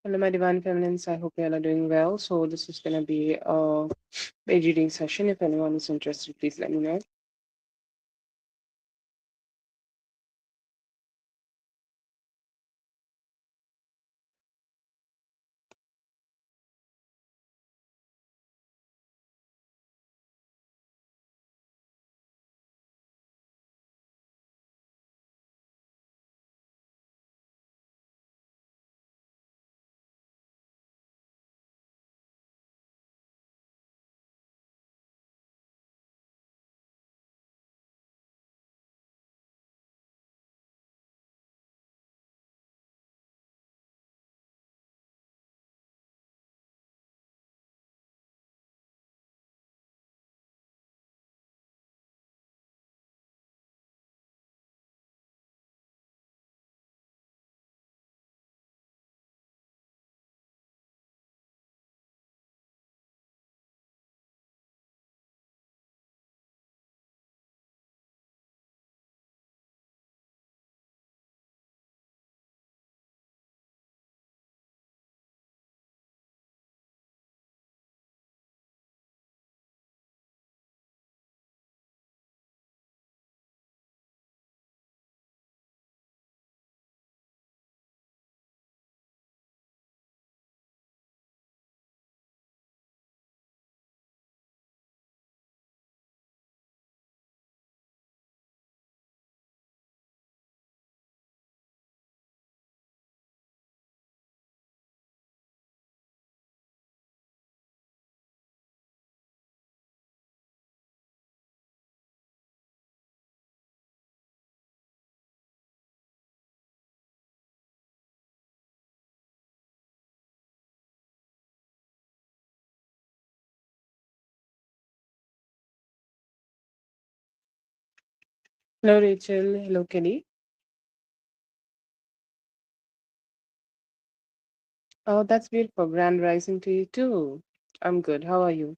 Hello, my divine feminines. I hope you all are doing well. So, this is going to be a page reading session. If anyone is interested, please let me know. Hello, Rachel. Hello, Kelly. Oh, that's beautiful. Grand rising to you, too. I'm good. How are you?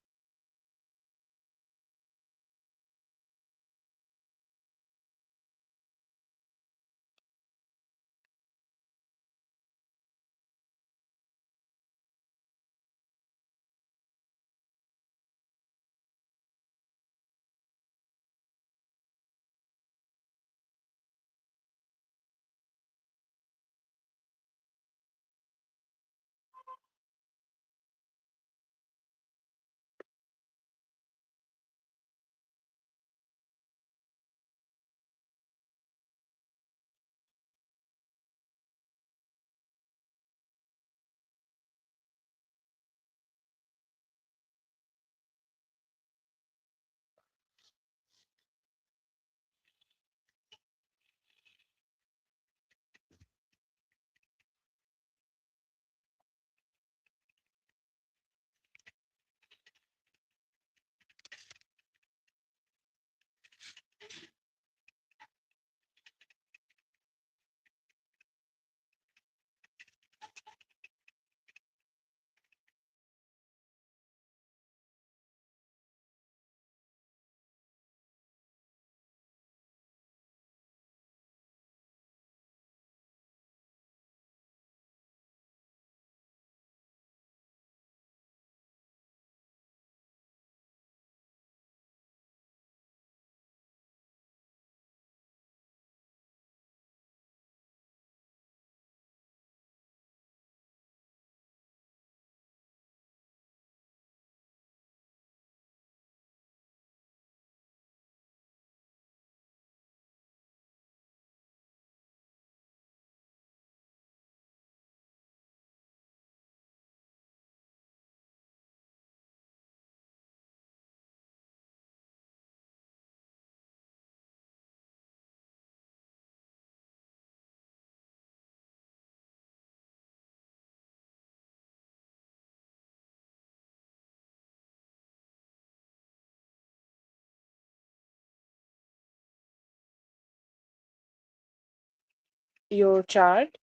Your chart,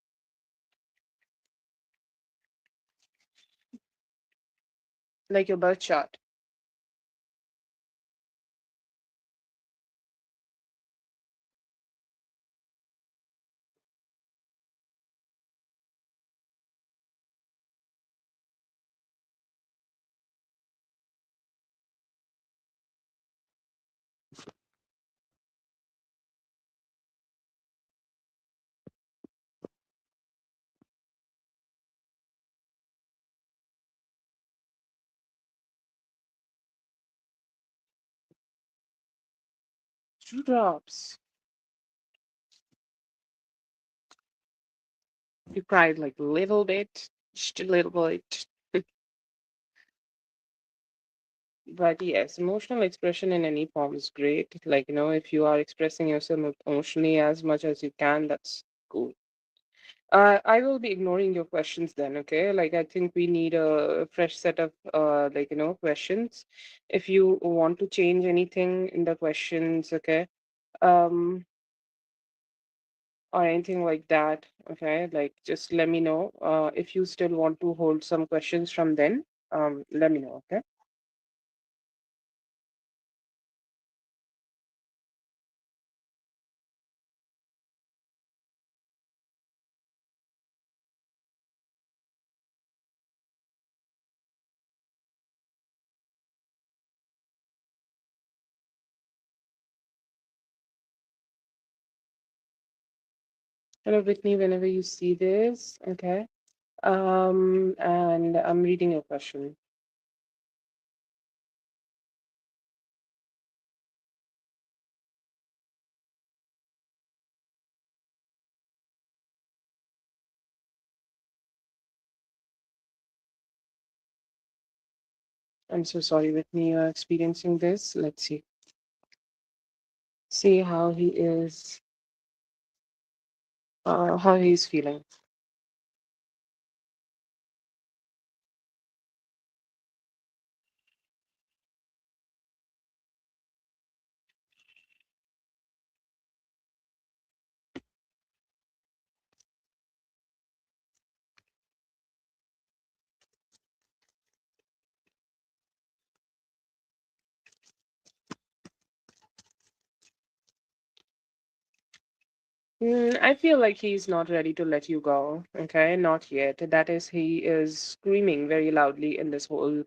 like your birth chart. Two drops. You cried like a little bit, just a little bit. But yes, emotional expression in any form is great. Like, if you are expressing yourself emotionally as much as you can, that's cool. I will be ignoring your questions then, okay? Like, I think we need a fresh set of, questions. If you want to change anything in the questions, okay? Um, or anything like that, okay? Like, just let me know. If you still want to hold some questions from then, let me know, okay? Hello, Whitney, whenever you see this, okay? And I'm reading your question. I'm so sorry, Whitney, you're experiencing this. Let's see. See how he's feeling. I feel like he's not ready to let you go. Okay, not yet. That is, he is screaming very loudly in this whole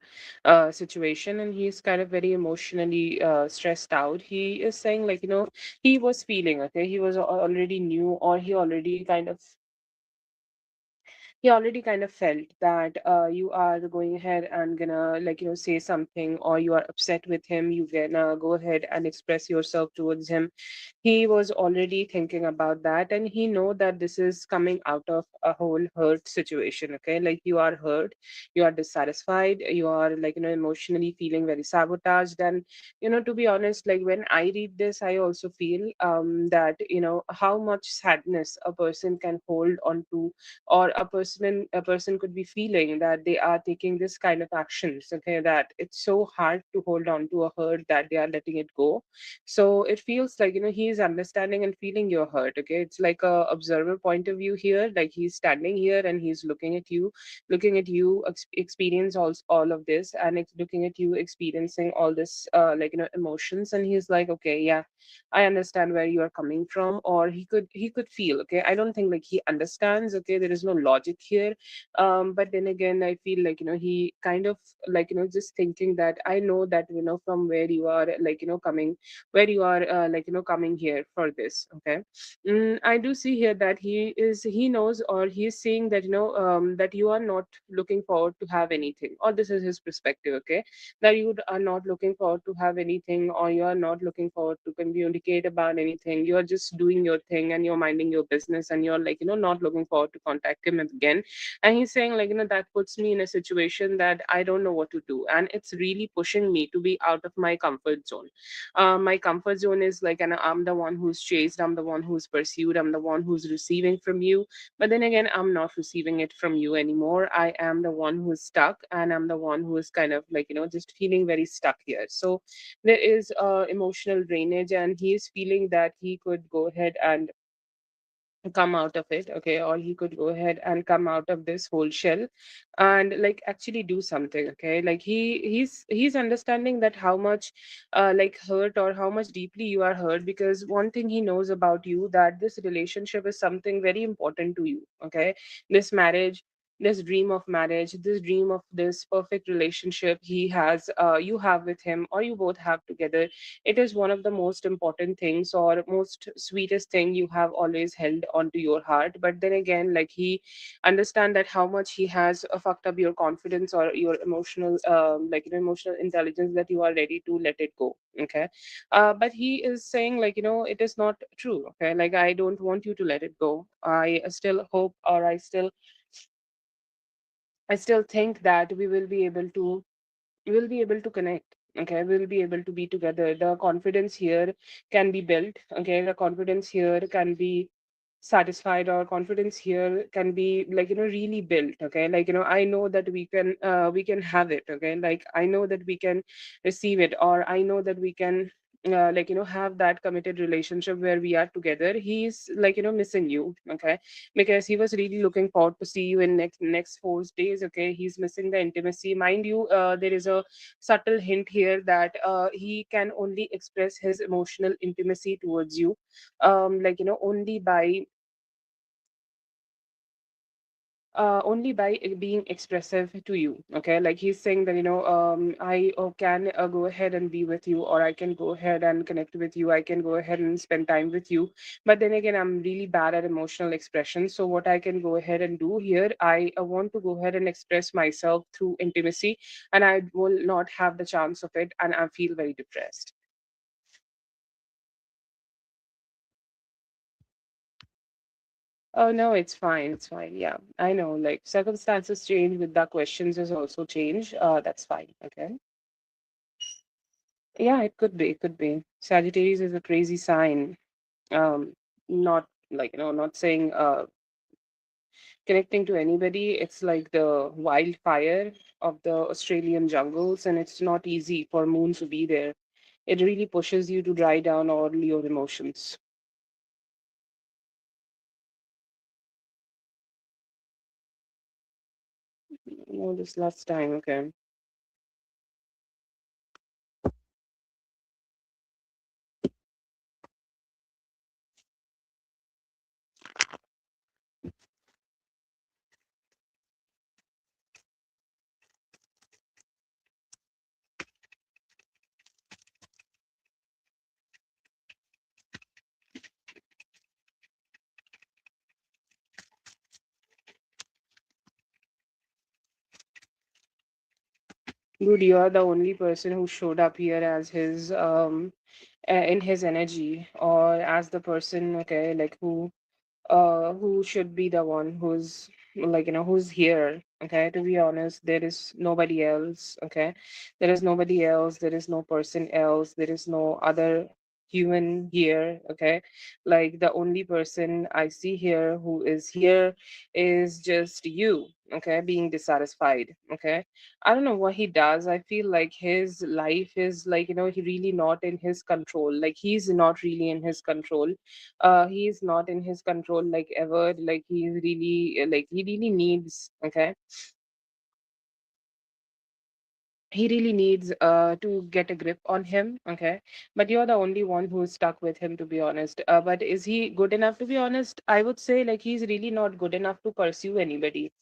situation, and he's kind of very emotionally stressed out. He is saying, like, he was feeling, okay, he was already knew, or he already kind of felt that you are going ahead and gonna, like, say something, or you are upset with him, you gonna go ahead and express yourself towards him. He was already thinking about that, and he know that this is coming out of a whole hurt situation, okay? Like, you are hurt, you are dissatisfied, you are, like, emotionally feeling very sabotaged. And to be honest, like, when I read this, I also feel that how much sadness a person can hold on to, or a person could be feeling that they are taking this kind of actions, okay, that it's so hard to hold on to a hurt that they are letting it go. So it feels like he is understanding and feeling your hurt, okay? It's like a observer point of view here, like he's standing here and he's looking at you experience all of this, and looking at you experiencing all this emotions, and he's like, okay, yeah, I understand where you are coming from. Or he could feel, okay, I don't think like he understands, okay, there is no logic here. But then again, I feel like he kind of, like, just thinking that I know that from where you are, like, coming, where you are, coming here for this, okay. I do see here that he knows, or he is saying that that you are not looking forward to have anything, or this is his perspective, okay, that you are not looking forward to have anything, or you are not looking forward to communicate about anything. You are just doing your thing and you're minding your business, and you're, like, not looking forward to contact him again. And he's saying, like, that puts me in a situation that I don't know what to do, and it's really pushing me to be out of my comfort zone. My comfort zone is like, and I'm the one who's chased, I'm the one who's pursued, I'm the one who's receiving from you. But then again, I'm not receiving it from you anymore. I am the one who's stuck, and I'm the one who is kind of, like, just feeling very stuck here. So there is emotional drainage, and he is feeling that he could go ahead and come out of it, okay, or he could go ahead and come out of this whole shell and, like, actually do something, okay. Like, he's understanding that how much like hurt, or how much deeply you are hurt, because one thing he knows about you, that this relationship is something very important to you, okay. This marriage, this dream of marriage, this dream of this perfect relationship he has, you have with him, or you both have together. It is one of the most important things or most sweetest thing you have always held onto your heart. But then again, like, he understand that how much he has fucked up your confidence or your emotional, emotional intelligence, that you are ready to let it go. Okay. But he is saying, like, it is not true. Okay. Like, I don't want you to let it go. I still hope, or I still think that we will be able to connect. Okay, we'll be able to be together. The confidence here can be built. Okay, the confidence here can be satisfied, or confidence here can be, like, really built. Okay, like, I know that we can have it. Okay, like, I know that we can receive it, or I know that we can have that committed relationship where we are together. He's, like, missing you. Okay, because he was really looking forward to see you in next 4 days. Okay, he's missing the intimacy, mind you. There is a subtle hint here that he can only express his emotional intimacy towards you, only by being expressive to you. Okay, like, he's saying that, I can go ahead and be with you, or I can go ahead and connect with you, I can go ahead and spend time with you. But then again, I'm really bad at emotional expression. So what I can go ahead and do here, I want to go ahead and express myself through intimacy, and I will not have the chance of it, and I feel very depressed. Oh no, it's fine. It's fine. Yeah, I know. Like, circumstances change, with the questions is also change. That's fine. Okay. Yeah, it could be. It could be. Sagittarius is a crazy sign. Um, not, not saying connecting to anybody. It's like the wildfire of the Australian jungles, and it's not easy for Moon to be there. It really pushes you to dry down all your emotions. This last time. Okay. Dude, you are the only person who showed up here as his in his energy, or as the person, okay, like, who should be the one who's, who's here. Okay, to be honest, there is nobody else. Okay, there is nobody else, there is no person else, there is no other human here. Okay, like, the only person I see here who is here is just you. Okay, being dissatisfied. Okay, I don't know what he does. I feel like his life is, like, he really not in his control. Like, he's not really in his control. He's not in his control, like, ever. Like, he's really, like, he really needs. Okay, he really needs to get a grip on him. Okay, but you're the only one who's stuck with him, to be honest. But is he good enough? To be honest, I would say, like, he's really not good enough to pursue anybody.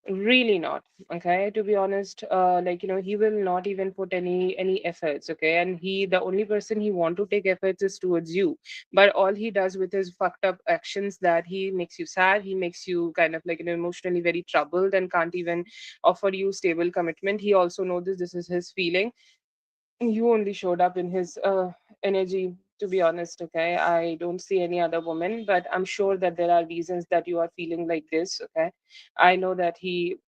Really not. Okay, to be honest, he will not even put any efforts. Okay, and the only person he want to take efforts is towards you. But all he does with his fucked up actions, that he makes you sad, he makes you kind of, like, emotionally very troubled, and can't even offer you stable commitment. He also knows this is his feeling. You only showed up in his energy, to be honest. Okay, I don't see any other woman, but I'm sure that there are reasons that you are feeling like this. Okay, I know that he,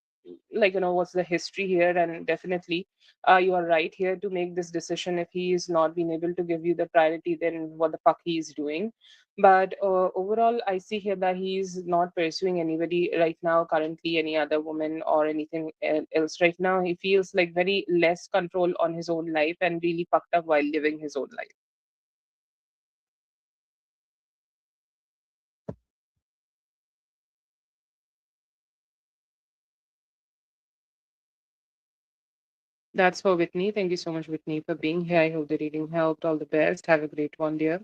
what's the history here, and definitely you are right here to make this decision. If he is not being able to give you the priority, then what the fuck he is doing. But overall, I see here that he's not pursuing anybody right now, currently, any other woman or anything else right now. He feels like very less control on his own life, and really fucked up while living his own life. That's for Whitney. Thank you so much, Whitney, for being here. I hope the reading helped. All the best. Have a great one, dear.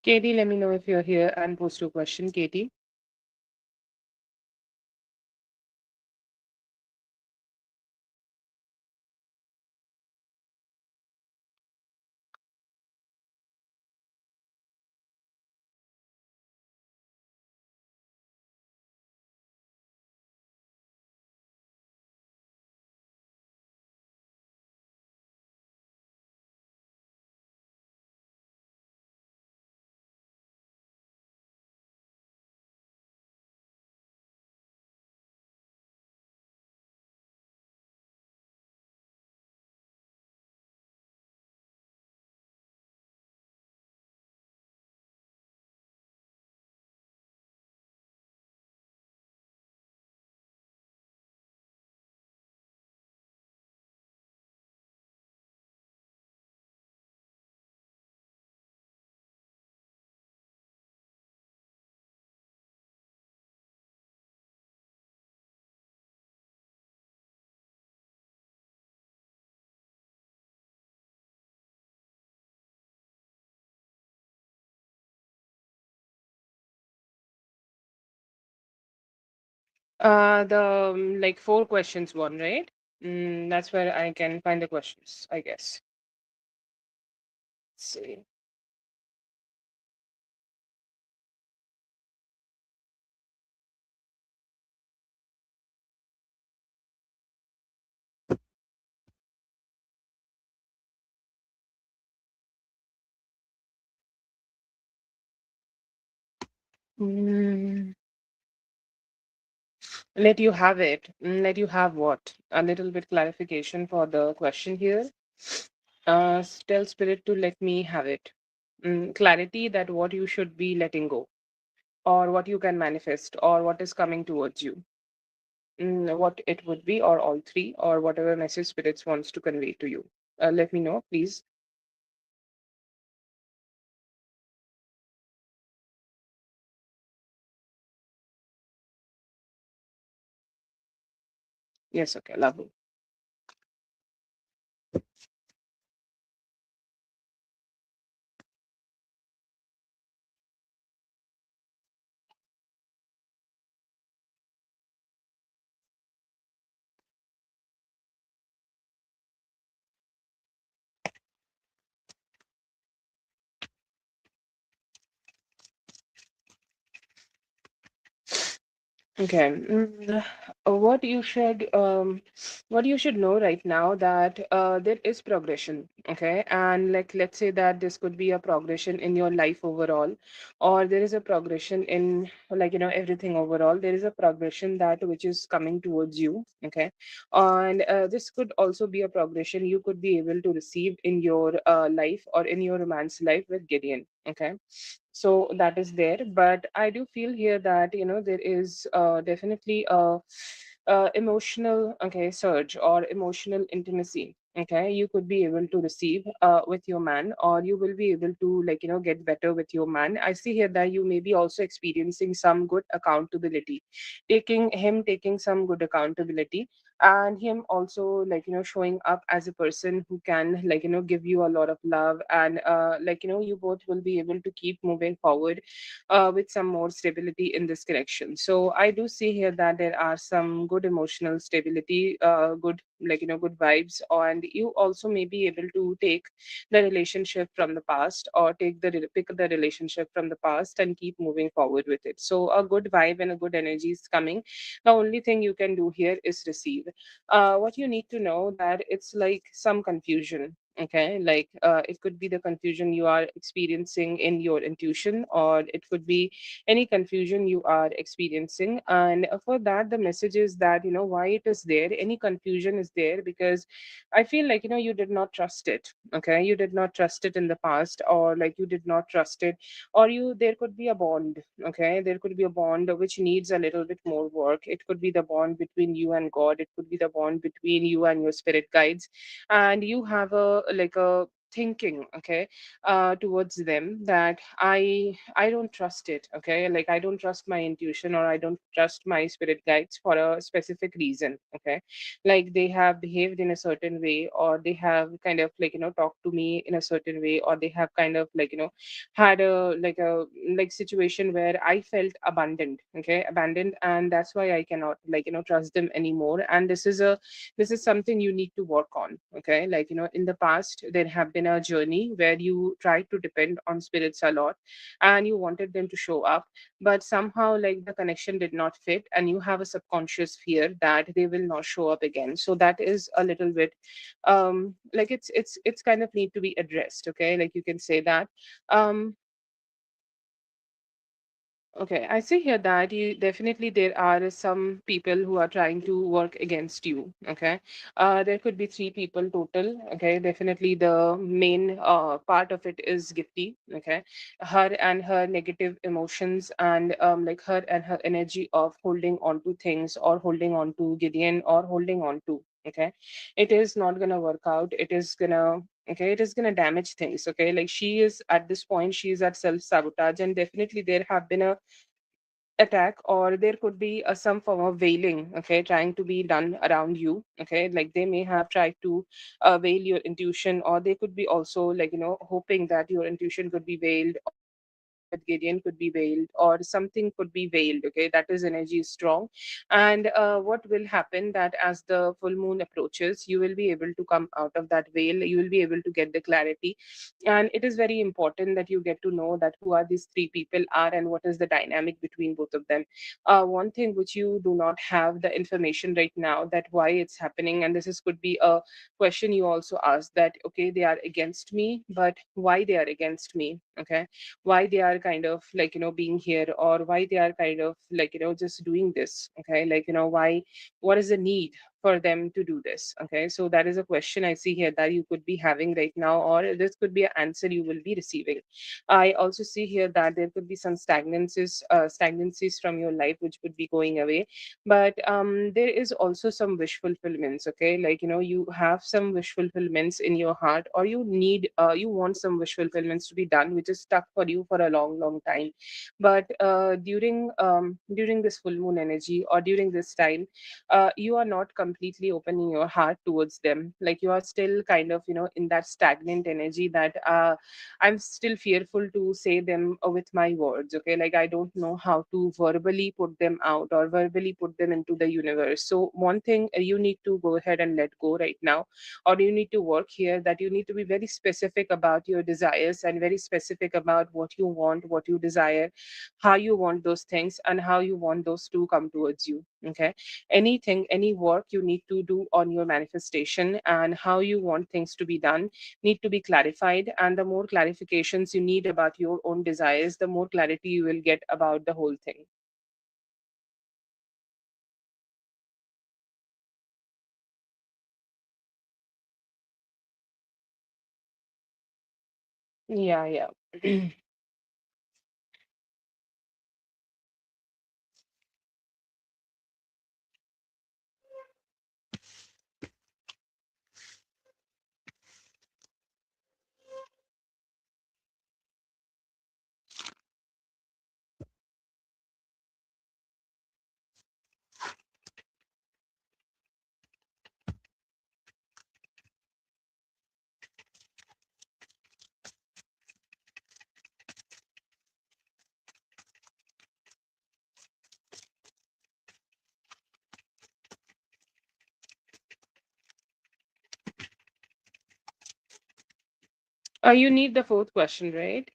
Katie, let me know if you're here and post your question, Katie. The like four questions one, right? That's where I can find the questions, I guess. Let's see. Mm, let you have it. Let you have what? A little bit clarification for the question here. Tell spirit to let me have it. Clarity that what you should be letting go, or what you can manifest, or what is coming towards you. What it would be, or all three, or whatever message spirits wants to convey to you. Let me know, please. Yes, okay, lovely. Okay. What you should know right now that there is progression. Okay, and like let's say that this could be a progression in your life overall, or there is a progression in like everything overall. There is a progression that which is coming towards you. Okay, and this could also be a progression you could be able to receive in your life or in your romance life with Gideon. Okay, so that is there, but I do feel here that there is definitely a emotional, okay, surge or emotional intimacy, okay, you could be able to receive with your man, or you will be able to get better with your man. I see here that you may be also experiencing some good accountability, taking some good accountability, and him also showing up as a person who can give you a lot of love, and you both will be able to keep moving forward with some more stability in this connection. So I do see here that there are some good emotional stability, good good vibes, and you also may be able to take the relationship from the past, or pick the relationship from the past and keep moving forward with it. So a good vibe and a good energy is coming. The only thing you can do here is receive. What you need to know that it's like some confusion. Okay, like it could be the confusion you are experiencing in your intuition, or it could be any confusion you are experiencing. And for that, the message is that why it is there. Any confusion is there because I feel like you did not trust it. Okay, you did not trust it in the past, or like you did not trust it, or you there could be a bond. Okay, there could be a bond which needs a little bit more work. It could be the bond between you and God, it could be the bond between you and your spirit guides, and you have a thinking, okay, towards them, that I don't trust it, okay, like I don't trust my intuition, or I don't trust my spirit guides for a specific reason, okay. Like they have behaved in a certain way, or they have kind of like, talked to me in a certain way, or they have kind of like, had a like situation where I felt abandoned, okay, abandoned, and that's why I cannot like, trust them anymore. And this is something you need to work on, okay. Like, in the past there have been a journey where you tried to depend on spirits a lot, and you wanted them to show up, but somehow like the connection did not fit, and you have a subconscious fear that they will not show up again. So that is a little bit like it's kind of need to be addressed, okay, like you can say that. um Okay, I see here that you definitely there are some people who are trying to work against you. Okay, there could be three people total. Okay, definitely the main part of it is Gifty. Okay, her and her negative emotions, and like her and her energy of holding on to things, or holding on to Gideon, or holding on to. Okay, it is not gonna work out. It is gonna, okay, it is gonna damage things, okay. Like she is at this point, she is at self sabotage, and definitely there have been a attack, or there could be some form of veiling, okay, trying to be done around you, okay. Like they may have tried to veil your intuition, or they could be also like, hoping that your intuition could be veiled, or your connection with Gideon could be veiled, or something could be veiled, okay. That is energy is strong. And what will happen that as the full moon approaches, you will be able to come out of that veil, you will be able to get the clarity. And it is very important that you get to know that who are these three people are, and what is the dynamic between both of them. One thing which you do not have the information right now, that why it's happening, and this is could be a question you also ask, that okay, they are against me, but why they are against me, okay. Why they are kind of like, being here, or why they are kind of like, just doing this, okay. Like, why, what is the need for them to do this, okay. So that is a question I see here that you could be having right now, or this could be an answer you will be receiving. I also see here that there could be some stagnancies from your life which would be going away. But there is also some wish fulfillments, okay. Like, you have some wish fulfillments in your heart, or you need you want some wish fulfillments to be done, which is stuck for you for a long long time. But during this full moon energy, or during this time, you are not completely opening your heart towards them. Like you are still kind of, in that stagnant energy, that I'm still fearful to say them with my words, okay. Like I don't know how to verbally put them out, or verbally put them into the universe. So one thing you need to go ahead and let go right now, or you need to work here, that you need to be very specific about your desires, and very specific about what you want, what you desire, how you want those things, and how you want those to come towards you, okay. Anything, any work you need to do on your manifestation, and how you want things to be done, need to be clarified. And the more clarifications you need about your own desires, the more clarity you will get about the whole thing. Yeah, yeah. You need the fourth question, right?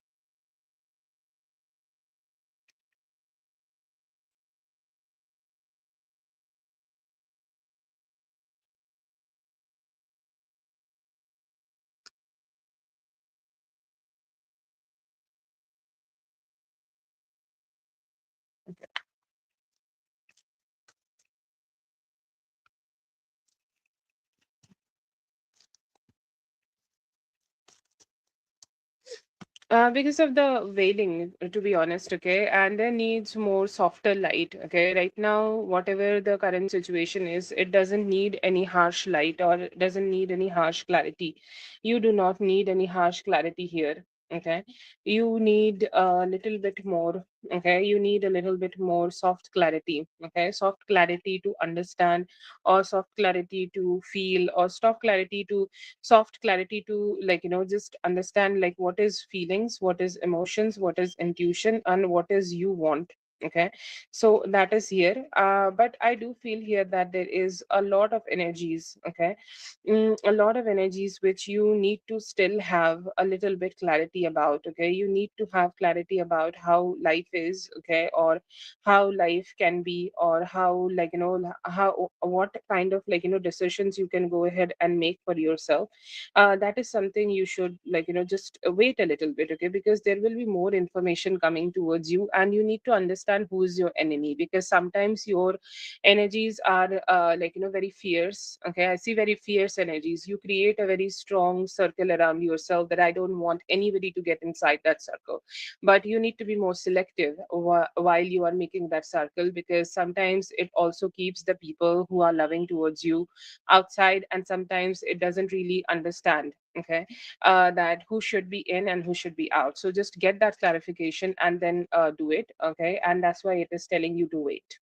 Because of the veiling, to be honest, okay, and there needs more softer light, okay. Right now, whatever the current situation is, it doesn't need any harsh light or it doesn't need any harsh clarity. You do not need any harsh clarity here, okay. You need a little bit more, okay. You need a little bit more soft clarity, okay. Soft clarity to understand, or soft clarity to feel, or soft clarity to, like, just understand, like, what is feelings, what is emotions, what is intuition, and what is you want, okay. So that is here, but I do feel here that there is a lot of energies, okay. A lot of energies which you need to still have a little bit clarity about, okay. You need to have clarity about how life is, okay, or how life can be, or how, like, how, what kind of, like, decisions you can go ahead and make for yourself. That is something you should, like, just wait a little bit, okay, because there will be more information coming towards you, and you need to understand who is your enemy, because sometimes your energies are, like, very fierce, okay. I see very fierce energies. You create a very strong circle around yourself that I don't want anybody to get inside that circle, but you need to be more selective while you are making that circle, because sometimes it also keeps the people who are loving towards you outside, and sometimes it doesn't really understand, okay, that who should be in and who should be out. So just get that clarification and then do it, okay. And that's why it is telling you to wait.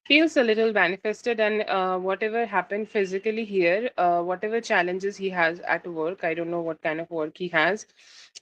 Feels a little manifested, and whatever happened physically here, whatever challenges he has at work, I don't know what kind of work he has,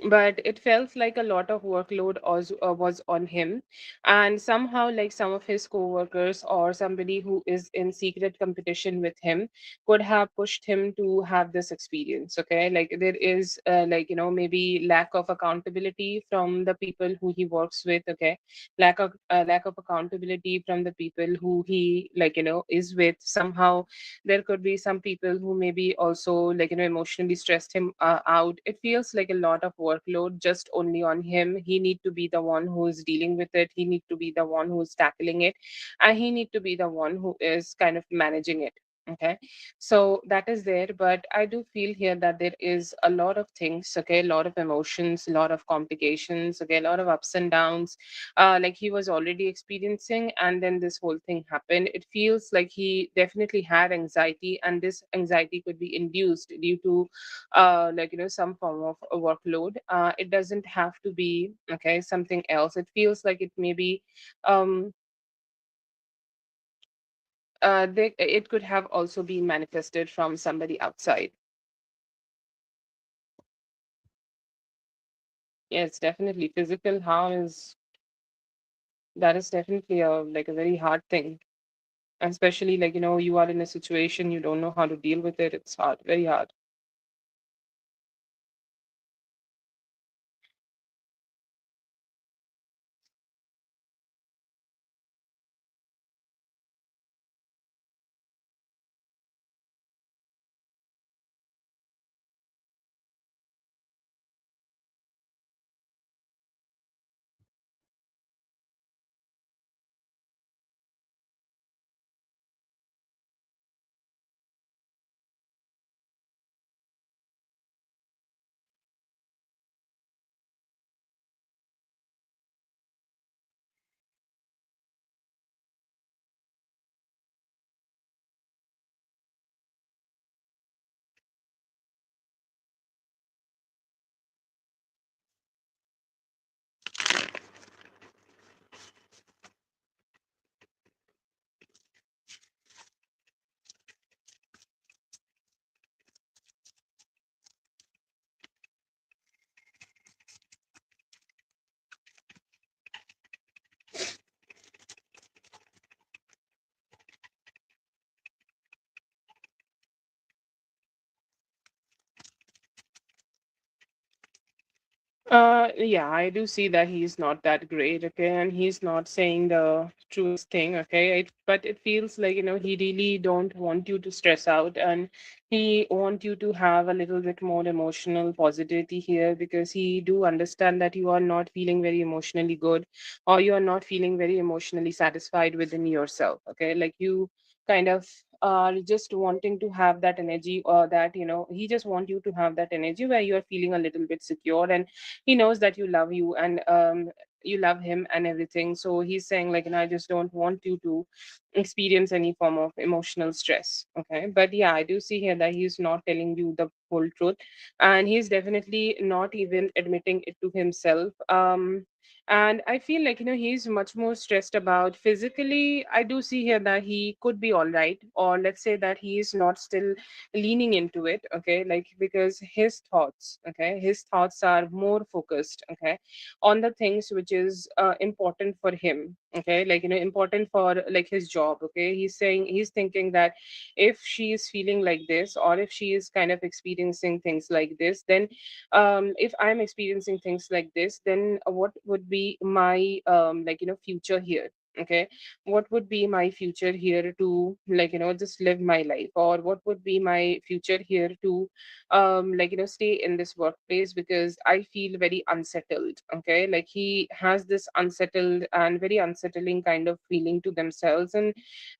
but it felt like a lot of workload was on him, and somehow, like, some of his co-workers or somebody who is in secret competition with him could have pushed him to have this experience, okay. Like, there is, like, maybe lack of accountability from the people who he works with, okay. Lack of accountability from the people who he, like, is with. Somehow there could be some people who maybe also, like, emotionally stressed him out. It feels like a lot of workload just only on him. He need to be the one who is dealing with it, he need to be the one who is tackling it, and he need to be the one who is kind of managing it, okay. So that is there, but I do feel here that there is a lot of things, okay, a lot of emotions, a lot of complications, okay, a lot of ups and downs, like he was already experiencing, and then this whole thing happened. It feels like he definitely had anxiety, and this anxiety could be induced due to, like, some form of a workload. It doesn't have to be, okay, something else. It feels like it may be, um it could have also been manifested from somebody outside. Yes, definitely physical harm is, that is definitely a, like, a very hard thing, and especially, like, you are in a situation, you don't know how to deal with it. It's hard, very hard. Yeah, I do see that he's not that great, okay, and he's not saying the truest thing, okay. But it feels like, he really don't want you to stress out, and he want you to have a little bit more emotional positivity here, because he do understand that you are not feeling very emotionally good, or you are not feeling very emotionally satisfied within yourself, okay. Like you kind of are just wanting to have that energy, or that, he just want you to have that energy where you are feeling a little bit secure, and he knows that you love you, and you love him and everything. So he's saying like, I just don't want you to experience any form of emotional stress, okay. But yeah, I do see here that he's not telling you the whole truth, and he's definitely not even admitting it to himself. And I feel like, he's much more stressed about physically. I do see here that he could be all right, or let's say that he is not still leaning into it, okay, like because his thoughts are more focused, okay, on the things which is important for him, okay, like, important for like his job, okay. He's thinking that if she is feeling like this, or if she is kind of experiencing things like this, then if I'm experiencing things like this, then what would be my like, future here, okay. What would be my future here to, like, just live my life, or what would be my future here to like, stay in this workplace, because I feel very unsettled, okay. Like he has this unsettled and very unsettling kind of feeling to themselves, and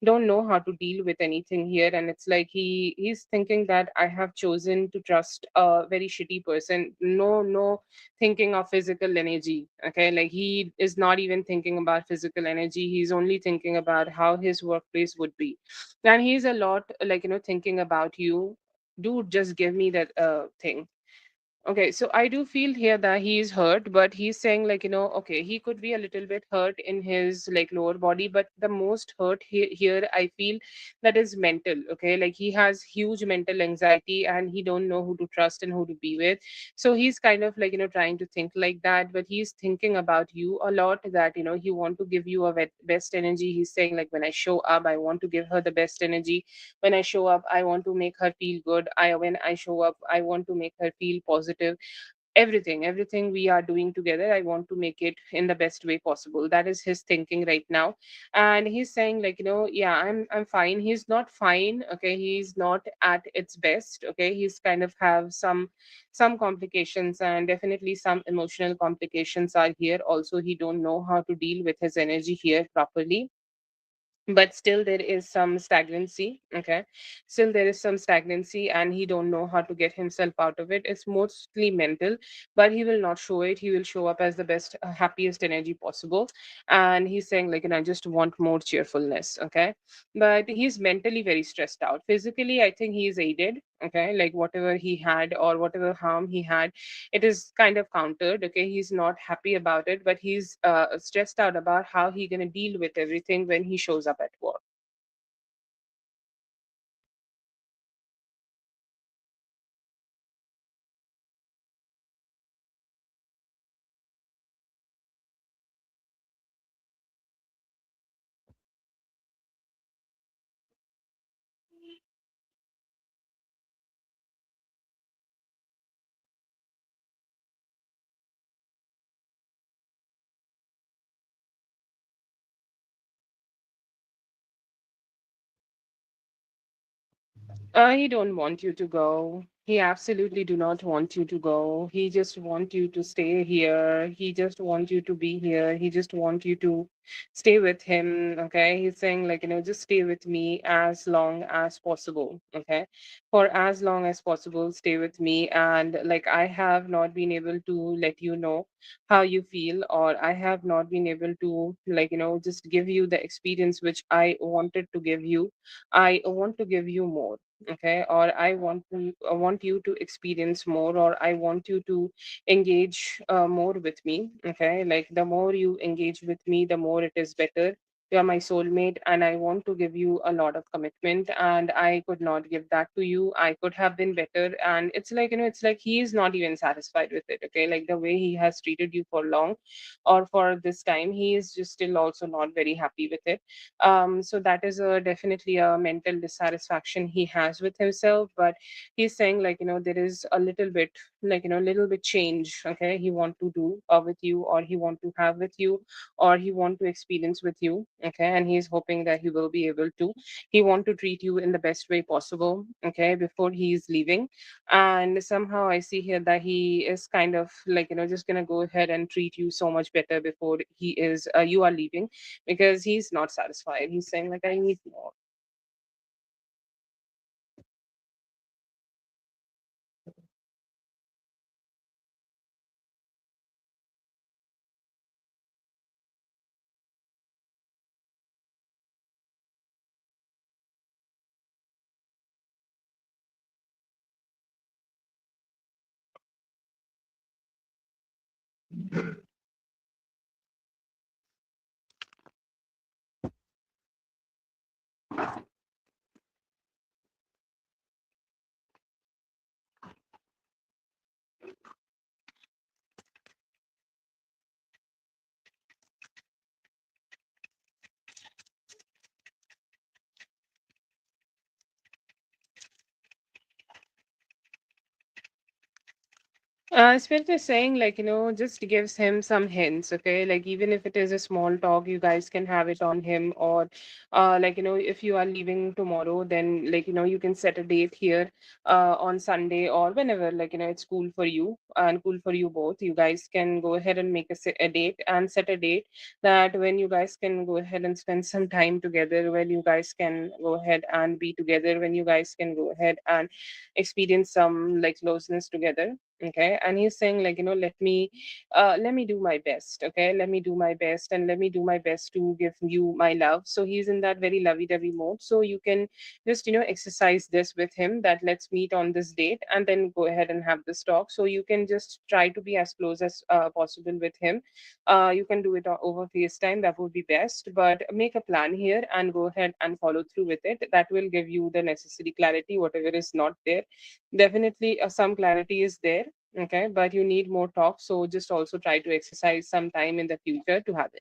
don't know how to deal with anything here. And it's like he's thinking that I have chosen to trust a very shitty person. No thinking of physical energy, okay. Like he is not even thinking about physical energy, he's only thinking about how his workplace would be. And he's a lot like, thinking about you. Dude, just give me that thing. Okay, so I do feel here that he is hurt, but he's saying like, okay, he could be a little bit hurt in his like lower body, but the most hurt here I feel that is mental. Okay, like he has huge mental anxiety, and he don't know who to trust and who to be with. So he's kind of like, trying to think like that, but he's thinking about you a lot, that, he want to give you a best energy. He's saying like, when I show up, I want to give her the best energy. When I show up, I want to make her feel good. When I show up, I want to make her feel positive. Everything we are doing together, I want to make it in the best way possible. That is his thinking right now. And he's saying like, yeah, I'm fine. He's not fine, okay. He's not at its best, okay. He's kind of have some complications, and definitely some emotional complications are here also. He don't know how to deal with his energy here properly, but still there is some stagnancy, okay. Still there is some stagnancy, and he don't know how to get himself out of it. It's mostly mental, but he will not show it. He will show up as the best happiest energy possible. And he's saying like, and I just want more cheerfulness, okay. But he's mentally very stressed out. Physically, I think he is aided, okay. Like whatever he had, or whatever harm he had, it is kind of countered, okay. He's not happy about it, but he's stressed out about how he going to deal with everything when he shows up at work. He don't want you to go. He absolutely do not want you to go. He just want you to stay here. He just want you to be here. He just want you to stay with him. Okay. He's saying like, just stay with me as long as possible. Okay. For as long as possible, stay with me. And like, I have not been able to let you know how you feel, or I have not been able to like, just give you the experience which I wanted to give you. I want to give you more, okay. Or I want you to experience more, or I want you to engage more with me, okay. Like the more you engage with me, the more it is better. you're my soulmate, and I want to give you a lot of commitment, and I could not give that to you. I could have been better. And it's like, it's like he is not even satisfied with it. Okay, like the way he has treated you for long, or for this time, he is just still also not very happy with it. So that is a definitely a mental dissatisfaction he has with himself. But he's saying, like, there is a little bit, like, little bit change, okay, he want to do with you, or he want to have with you, or he want to experience with you. Okay, and he's hoping that he will be able to. He want to treat you in the best way possible, okay, before he's leaving. And somehow I see here that he is kind of like, just gonna go ahead and treat you so much better before you are leaving, because he's not satisfied. He's saying, like, I need more. Spirit is saying, like, just gives him some hints, okay? Like, even if it is a small talk, you guys can have it on him. Or, like, if you are leaving tomorrow, then, like, you can set a date here on Sunday, or whenever, like, it's cool for you and cool for you both. You guys can go ahead and make a date and set a date, that when you guys can go ahead and spend some time together, when you guys can go ahead and be together, when you guys can go ahead and experience some, like, closeness together. Okay, and he's saying, like, let me do my best. Okay, let me do my best, and let me do my best to give you my love. So he's in that very lovey-dovey mode. So you can just, exercise this with him, that let's meet on this date, and then go ahead and have this talk. So you can just try to be as close as possible with him. You can do it over FaceTime, that would be best, but make a plan here and go ahead and follow through with it. That will give you the necessary clarity. Whatever is not there, definitely some clarity is there. Okay, but you need more talk. So just also try to exercise some time in the future to have it.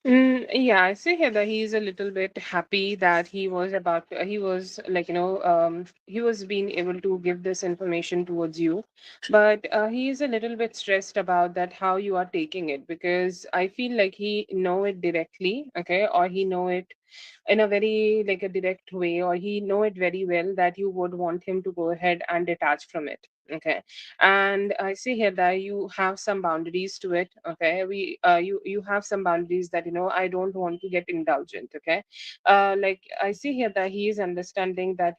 Yeah, I see here that he's a little bit happy that he was, like, he was being able to give this information towards you. But he is a little bit stressed about that, how you are taking it, because I feel like he know it directly, okay, or he know it in a very, like, a direct way, or he know it very well that you would want him to go ahead and detach from it. Okay. And I see here that you have some boundaries to it. Okay. You have some boundaries that, I don't want to get indulgent. Okay. Like I see here that he is understanding that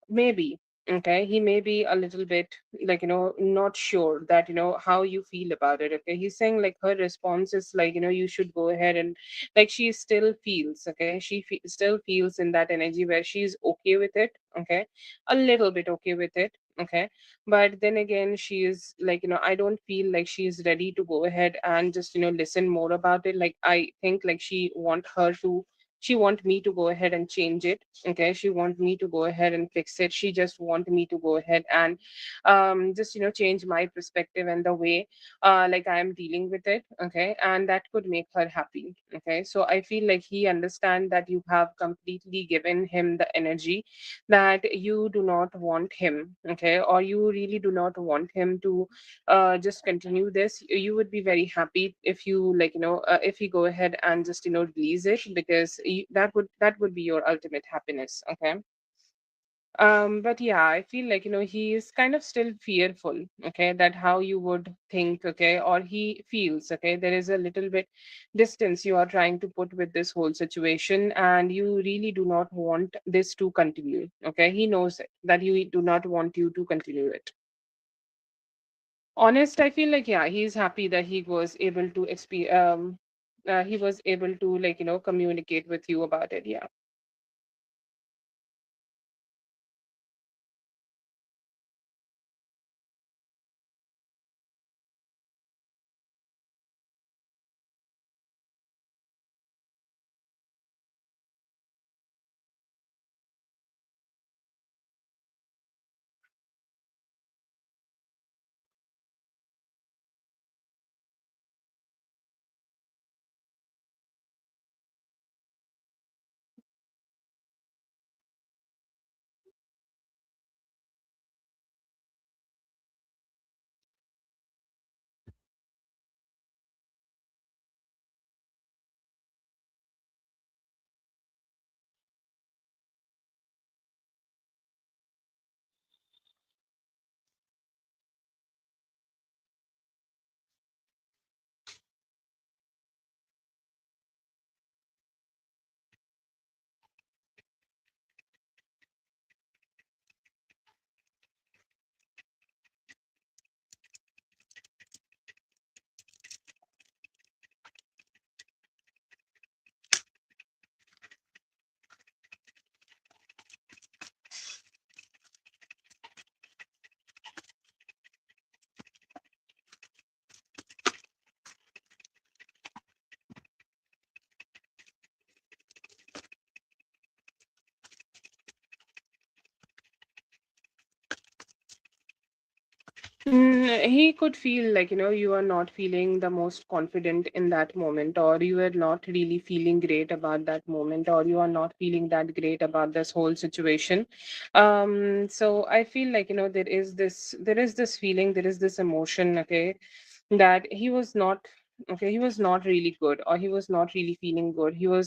maybe, okay, he may be a little bit, like, not sure that, how you feel about it. Okay. He's saying like her response is like, you should go ahead and, like, she still feels, okay, still feels in that energy where she's okay with it. Okay. A little bit okay with it. Okay. But then again, she is like, I don't feel like she's ready to go ahead and just, listen more about it. Like, I think like she want me to go ahead and change it. Okay. She want me to go ahead and fix it. She just want me to go ahead and just, change my perspective and the way like I am dealing with it. Okay. And that could make her happy. Okay. So I feel like he understand that you have completely given him the energy, that you do not want him. Okay. Or you really do not want him to just continue this. You would be very happy if you, like, if you go ahead and just, release it, because that would be your ultimate happiness. Okay. But yeah, I feel like, he is kind of still fearful. Okay. That how you would think. Okay. Or he feels. Okay. There is a little bit distance you are trying to put with this whole situation, and you really do not want this to continue. Okay. He knows it, that you do not want you to continue it. Honest, I feel like, yeah, he's happy that he was able to, like, communicate with you about it. Yeah. He could feel like, you are not feeling the most confident in that moment, or you are not really feeling great about that moment, or you are not feeling that great about this whole situation. So I feel like, there is this feeling, there is this emotion. Okay. That he was not, okay, he was not really good, or he was not really feeling good. You were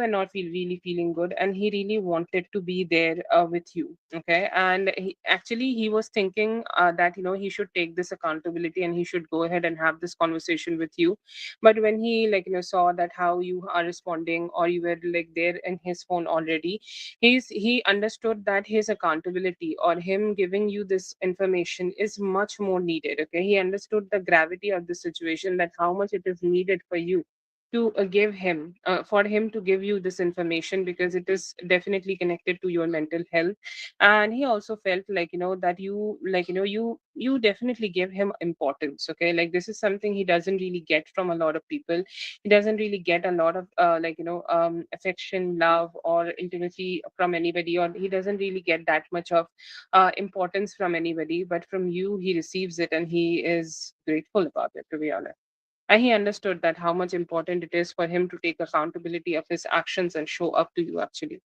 not really feeling good, and he really wanted to be there with you. Okay. And he was thinking that, he should take this accountability, and he should go ahead and have this conversation with you. But when he, like, saw that how you are responding, or you were like there in his phone already, he understood that his accountability, or him giving you this information, is much more needed. Okay. He understood the gravity of the situation, that how much it is needed for you to give him for him to give you this information, because it is definitely connected to your mental health. And he also felt like, that you, like, you definitely give him importance. Okay. Like, this is something he doesn't really get from a lot of people. He doesn't really get a lot of affection, love, or intimacy from anybody, or he doesn't really get that much of importance from anybody. But from you, he receives it, and he is grateful about it, to be honest. And he understood that how much important it is for him to take accountability of his actions and show up to you, actually.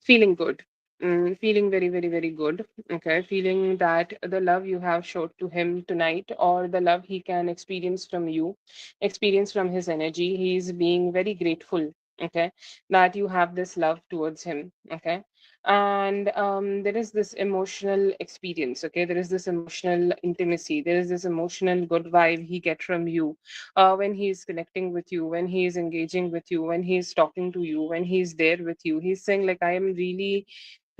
Feeling good. Feeling very, very, very good. Okay. Feeling that the love you have showed to him tonight, or the love he can experience from you, experience from his energy, he's being very grateful. Okay. That you have this love towards him. Okay. And there is this emotional experience. Okay. There is this emotional intimacy. There is this emotional good vibe he get from you when he's connecting with you, when he's engaging with you, when he's talking to you, when he's there with you. He's saying like, I am really,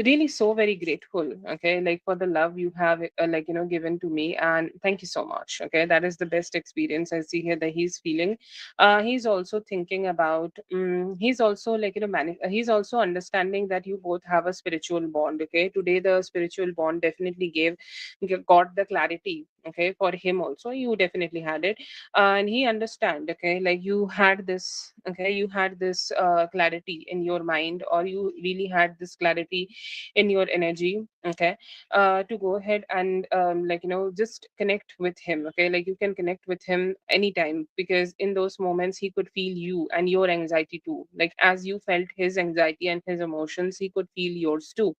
really so very grateful, okay, like for the love you have given to me, and thank you so much. Okay, that is the best experience I see here that he's feeling. He's also thinking about he's also he's also understanding that you both have a spiritual bond. Okay, today the spiritual bond definitely got the clarity. Okay, for him also, you definitely had it. And he understand. Okay, like you had this, okay, you had this clarity in your mind, or you really had this clarity in your energy. Okay, to go ahead and just connect with him. Okay, like you can connect with him anytime, because in those moments he could feel you and your anxiety too. Like as you felt his anxiety and his emotions, he could feel yours too,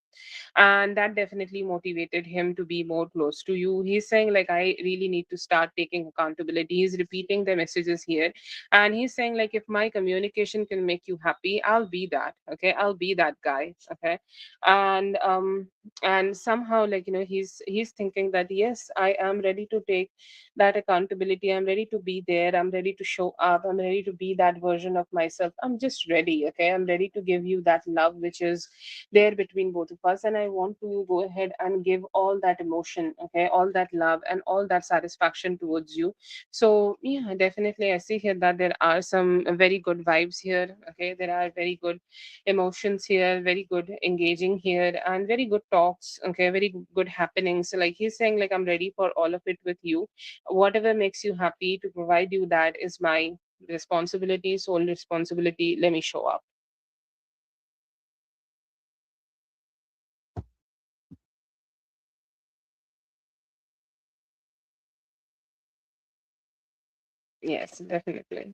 and that definitely motivated him to be more close to you. He's saying like, I really need to start taking accountability. He's repeating the messages here, and he's saying like, if my communication can make you happy, I'll be that. Okay, I'll be that guy. Okay, and somehow he's thinking that yes, I am ready to take that accountability. I'm ready to be there. I'm ready to show up. I'm ready to be that version of myself. I'm just ready. Okay, I'm ready to give you that love which is there between both of us, and I want to go ahead and give all that emotion, okay, all that love and all that satisfaction towards you. So yeah, definitely I see here that there are some very good vibes here. Okay, there are very good emotions here, very good engaging here, and very good talks. Okay, very good happenings. So like he's saying like, I'm ready for all of it with you. Whatever makes you happy, to provide you that is my responsibility, sole responsibility. Let me show up. Yes, definitely.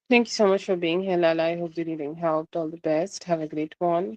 Thank you so much for being here, Lala. I hope the reading helped. All the best. Have a great one.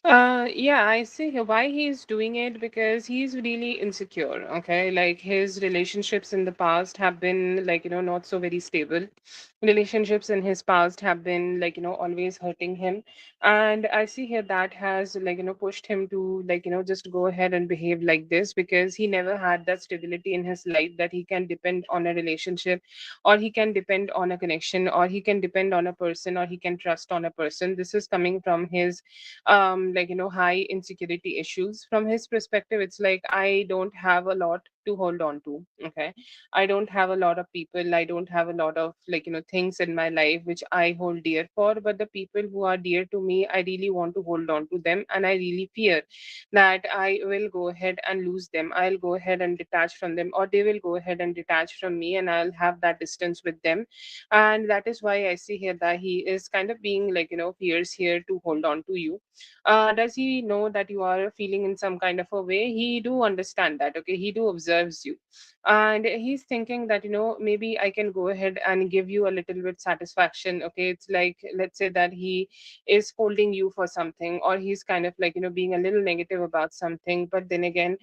Yeah, I see why he's doing it, because he's really insecure. Okay, like his relationships in the past have been like, not so very stable. Relationships in his past have been like, always hurting him. And I see here that has like, pushed him to like, just go ahead and behave like this, because he never had that stability in his life that he can depend on a relationship, or he can depend on a connection, or he can depend on a person, or he can trust on a person. This is coming from his like, high insecurity issues. From his perspective, it's like, I don't have a lot to hold on to. Okay, I don't have a lot of people, I don't have a lot of like, things in my life which I hold dear for, but the people who are dear to me, I really want to hold on to them, and I really fear that I will go ahead and lose them. I'll go ahead and detach from them, or they will go ahead and detach from me, and I'll have that distance with them. And that is why I see here that he is kind of being like, fierce here to hold on to you. Does he know that you are feeling in some kind of a way? He do understand that. Okay, he do observes you, and he's thinking that, maybe I can go ahead and give you a little bit satisfaction. Okay, it's like, let's say that he is scolding you for something, or he's kind of like, being a little negative about something, but then again,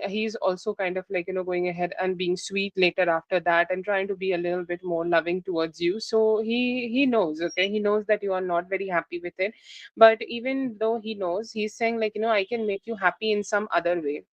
he's also kind of like, going ahead and being sweet later after that, and trying to be a little bit more loving towards you. So he knows. Okay, he knows that you are not very happy with it, but even though he knows, he's saying like, I can make you happy in some other way,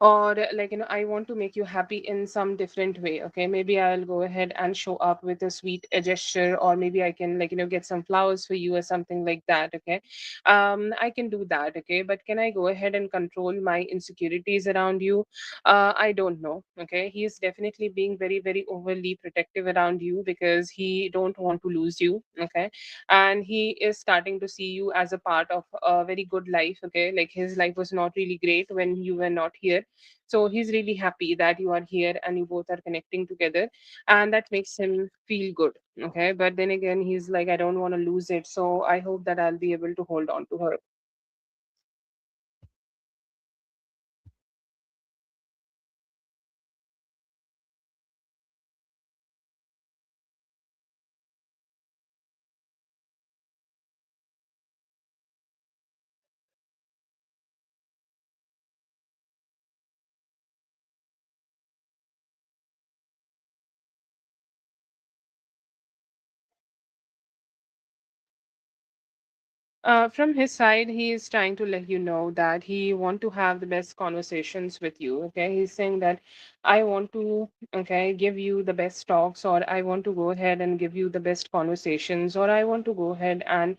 or like, I want to make you happy in some different way. Okay, maybe I'll go ahead and show up with a sweet gesture, or maybe I can like, get some flowers for you or something like that. Okay, I can do that. Okay, but can I go ahead and control my insecurities around you? I don't know. Okay, he is definitely being very very overly protective around you, because he don't want to lose you. Okay, and he is starting to see you as a part of a very good life. Okay, like his life was not really great when you were not here, so he's really happy that you are here and you both are connecting together, and that makes him feel good. Okay, but then again, he's like, I don't want to lose it, so I hope that I'll be able to hold on to her. From his side, he is trying to let you know that he want to have the best conversations with you. Okay, he's saying that I want to, okay, give you the best talks, or I want to go ahead and give you the best conversations, or I want to go ahead and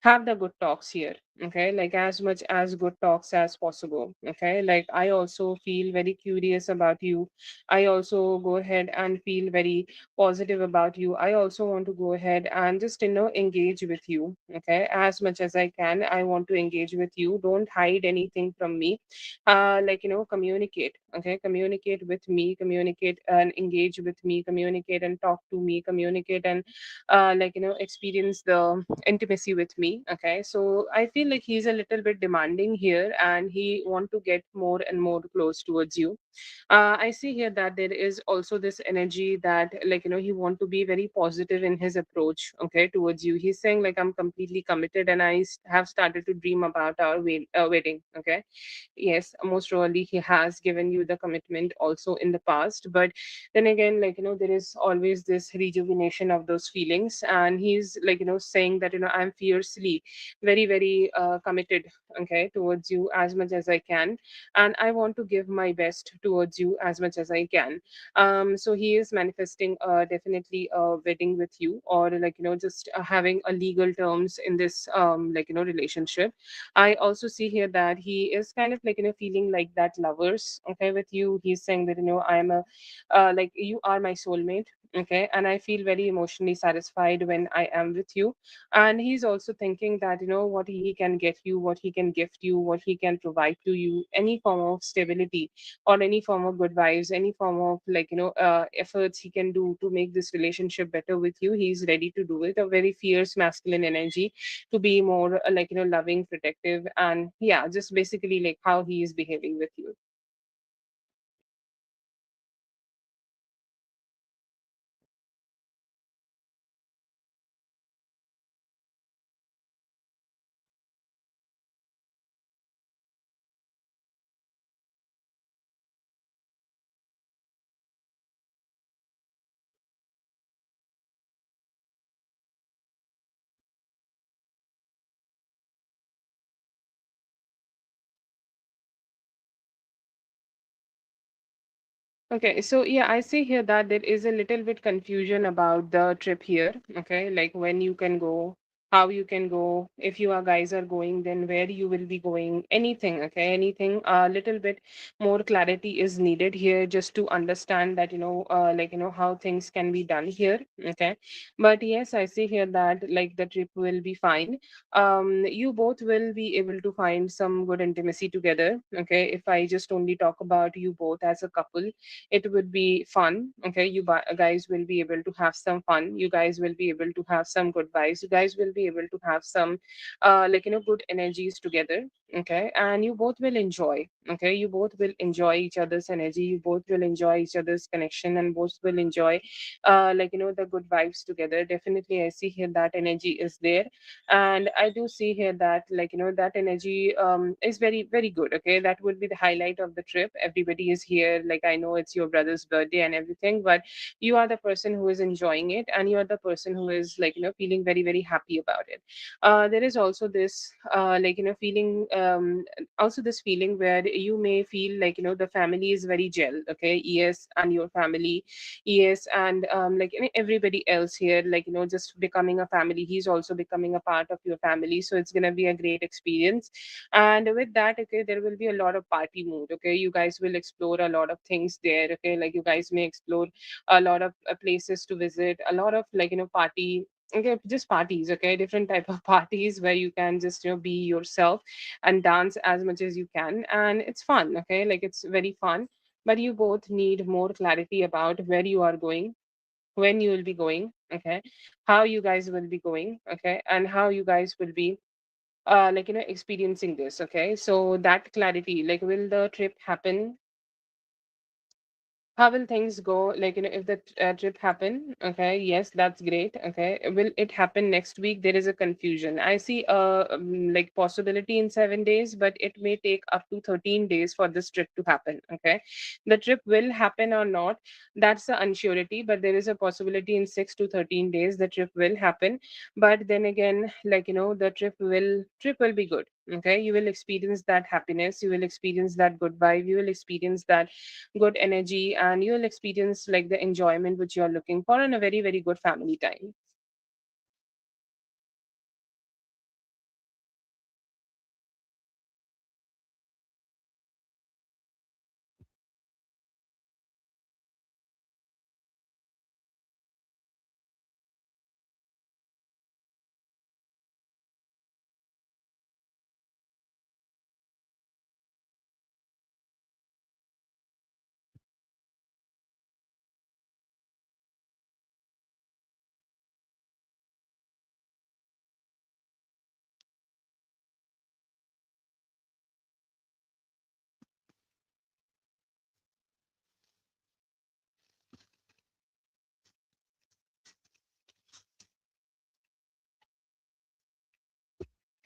have the good talks here. Okay, like as much as good talks as possible. Okay, like I also feel very curious about you. I also go ahead and feel very positive about you. I also want to go ahead and just, engage with you. Okay, as much as I can, I want to engage with you. Don't hide anything from me. Like, communicate. Okay, communicate with me, communicate and engage with me, communicate and talk to me, communicate and like, experience the intimacy with me. Okay, so I feel like he's a little bit demanding here, and he want to get more and more close towards you. I see here that there is also this energy that like, he want to be very positive in his approach, okay, towards you. He's saying like, I'm completely committed, and have started to dream about our wedding. Okay, yes, most probably he has given you the commitment also in the past, but then again, like, there is always this rejuvenation of those feelings, and he's like, saying that, I'm fiercely very very committed, okay, towards you as much as I can, and I want to give my best towards you as much as I can. So he is manifesting definitely a wedding with you, or like, just having a legal terms in this like, relationship. I also see here that he is kind of like, feeling like that lovers, okay, with you. He's saying that, I am a like, you are my soulmate. Okay, and I feel very emotionally satisfied when I am with you. And he's also thinking that, what he can get you, what he can gift you, what he can provide to you, any form of stability, or any form of good vibes, any form of like, efforts he can do to make this relationship better with you. He's ready to do it. A very fierce masculine energy, to be more like, loving, protective, and yeah, just basically like how he is behaving with you. Okay, so yeah, I see here that there is a little bit confusion about the trip here. Okay, like when you can go, how you can go, if you are guys are going, then where you will be going, anything. Okay, anything. A little bit more clarity is needed here just to understand that how things can be done here. Okay, but yes, I see here that like the trip will be fine. You both will be able to find some good intimacy together. Okay, if I just only talk about you both as a couple, it would be fun. Okay, guys will be able to have some fun, you guys will be able to have some good vibes, you guys will be able to have some good energies together. Okay, and you both will enjoy. Okay, you both will enjoy each other's energy, you both will enjoy each other's connection, and both will enjoy the good vibes together. Definitely I see here that energy is there, and I do see here that that energy is very very good. Okay, that would be the highlight of the trip. Everybody is here, like I know it's your brother's birthday and everything, but you are the person who is enjoying it, and you are the person who is feeling very very happy about it. There is also this feeling, also this feeling where you may feel the family is very gel. Okay, yes, and your family, yes, and everybody else here, just becoming a family, he's also becoming a part of your family, so it's going to be a great experience. And with that, okay, there will be a lot of party mood. Okay, you guys will explore a lot of things there. Okay, like you guys may explore a lot of places to visit, a lot of party. Okay, just parties. Okay, different type of parties where you can just be yourself and dance as much as you can, and it's fun. Okay, like it's very fun, but you both need more clarity about where you are going, when you will be going. Okay, how you guys will be going. Okay, and how you guys will be experiencing this. Okay, so that clarity, like will the trip happen, how will things go, if the trip happen. Okay, yes, that's great. Okay, will it happen next week? There is a confusion. I see possibility in 7 days, but it may take up to 13 days for this trip to happen. Okay, the trip will happen or not, that's the unsurety, but there is a possibility in 6 to 13 days the trip will happen. But then again, the trip will be good. Okay, you will experience that happiness, you will experience that good vibe, you will experience that good energy, and you'll experience like the enjoyment which you're looking for, and a very very good family time.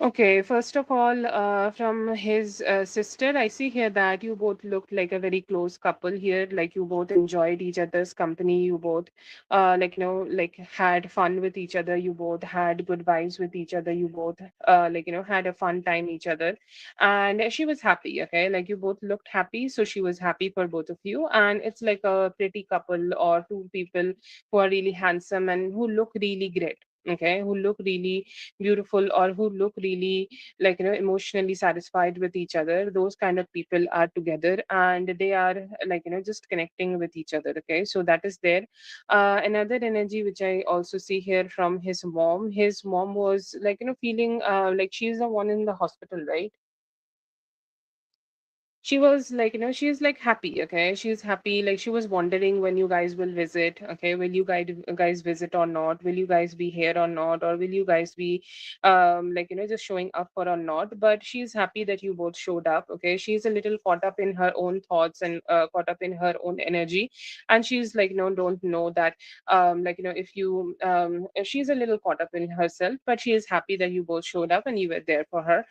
Okay, first of all, from his sister, I see here that you both looked like a very close couple here. Like you both enjoyed each other's company. You both, had fun with each other. You both had good vibes with each other. You both, had a fun time each other. And she was happy. Okay, like you both looked happy, so she was happy for both of you. And it's like a pretty couple or two people who are really handsome and who look really great. Okay, who look really beautiful, or who look really emotionally satisfied with each other. Those kind of people are together, and they are just connecting with each other. Okay, so that is there. Another energy which I also see here from his mom, his mom was feeling like she's the one in the hospital, right? She was she's like happy. Okay, she's happy, like she was wondering when you guys will visit. Okay, will you guys visit or not, will you guys be here or not, or will you guys be just showing up for or not. But she's happy that you both showed up. Okay, she's a little caught up in her own thoughts and caught up in her own energy, and she's don't know that if she's a little caught up in herself, but she is happy that you both showed up and you were there for her.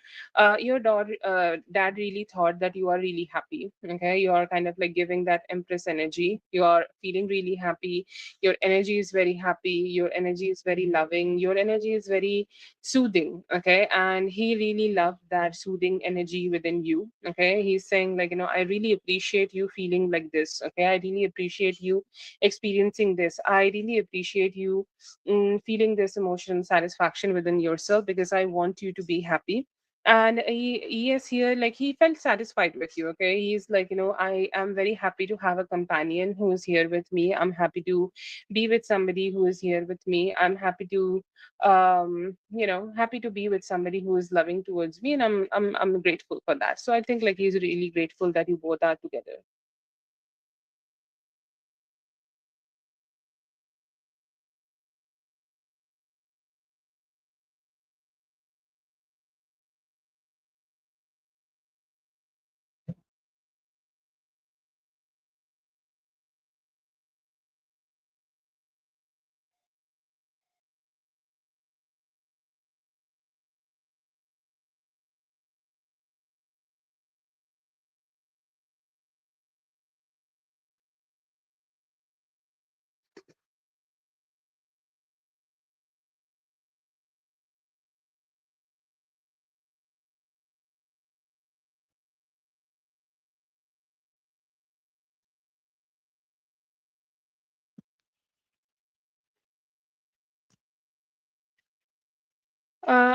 Your dad really thought that you are really happy. Okay, you are kind of like giving that empress energy. You are feeling really happy. Your energy is very happy. Your energy is very loving. Your energy is very soothing. Okay, and he really loved that soothing energy within you. Okay, he's saying like, I really appreciate you feeling like this. Okay, I really appreciate you experiencing this. I really appreciate you feeling this emotion satisfaction within yourself, because I want you to be happy. And he is here, like he felt satisfied with you. Okay, he's like, I am very happy to have a companion who is here with me. I'm happy to be with somebody who is here with me. I'm happy to happy to be with somebody who is loving towards me, and I'm grateful for that. So I think like he's really grateful that you both are together.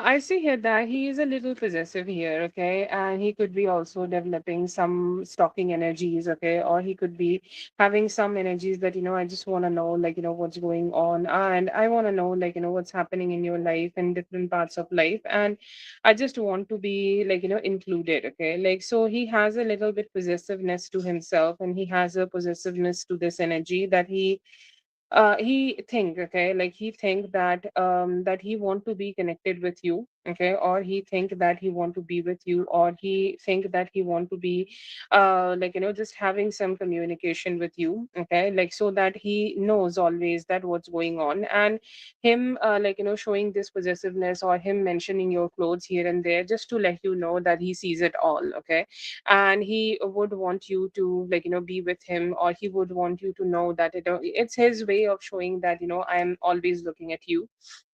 I see here that he is a little possessive here, okay, and he could be also developing some stalking energies, okay, or he could be having some energies that, I just want to know, like, what's going on, and I want to know, like, what's happening in your life and different parts of life, and I just want to be, like, included, okay, like, so he has a little bit possessiveness to himself, and he has a possessiveness to this energy that he think, okay, like he think that that he want to be connected with you, okay, or he think that he want to be with you, or he think that he want to be like, just having some communication with you, okay, like so that he knows always that what's going on. And him like, showing this possessiveness, or him mentioning your clothes here and there, just to let you know that he sees it all, okay, and he would want you to, like, be with him, or he would want you to know that it's his way of showing that, I am always looking at you.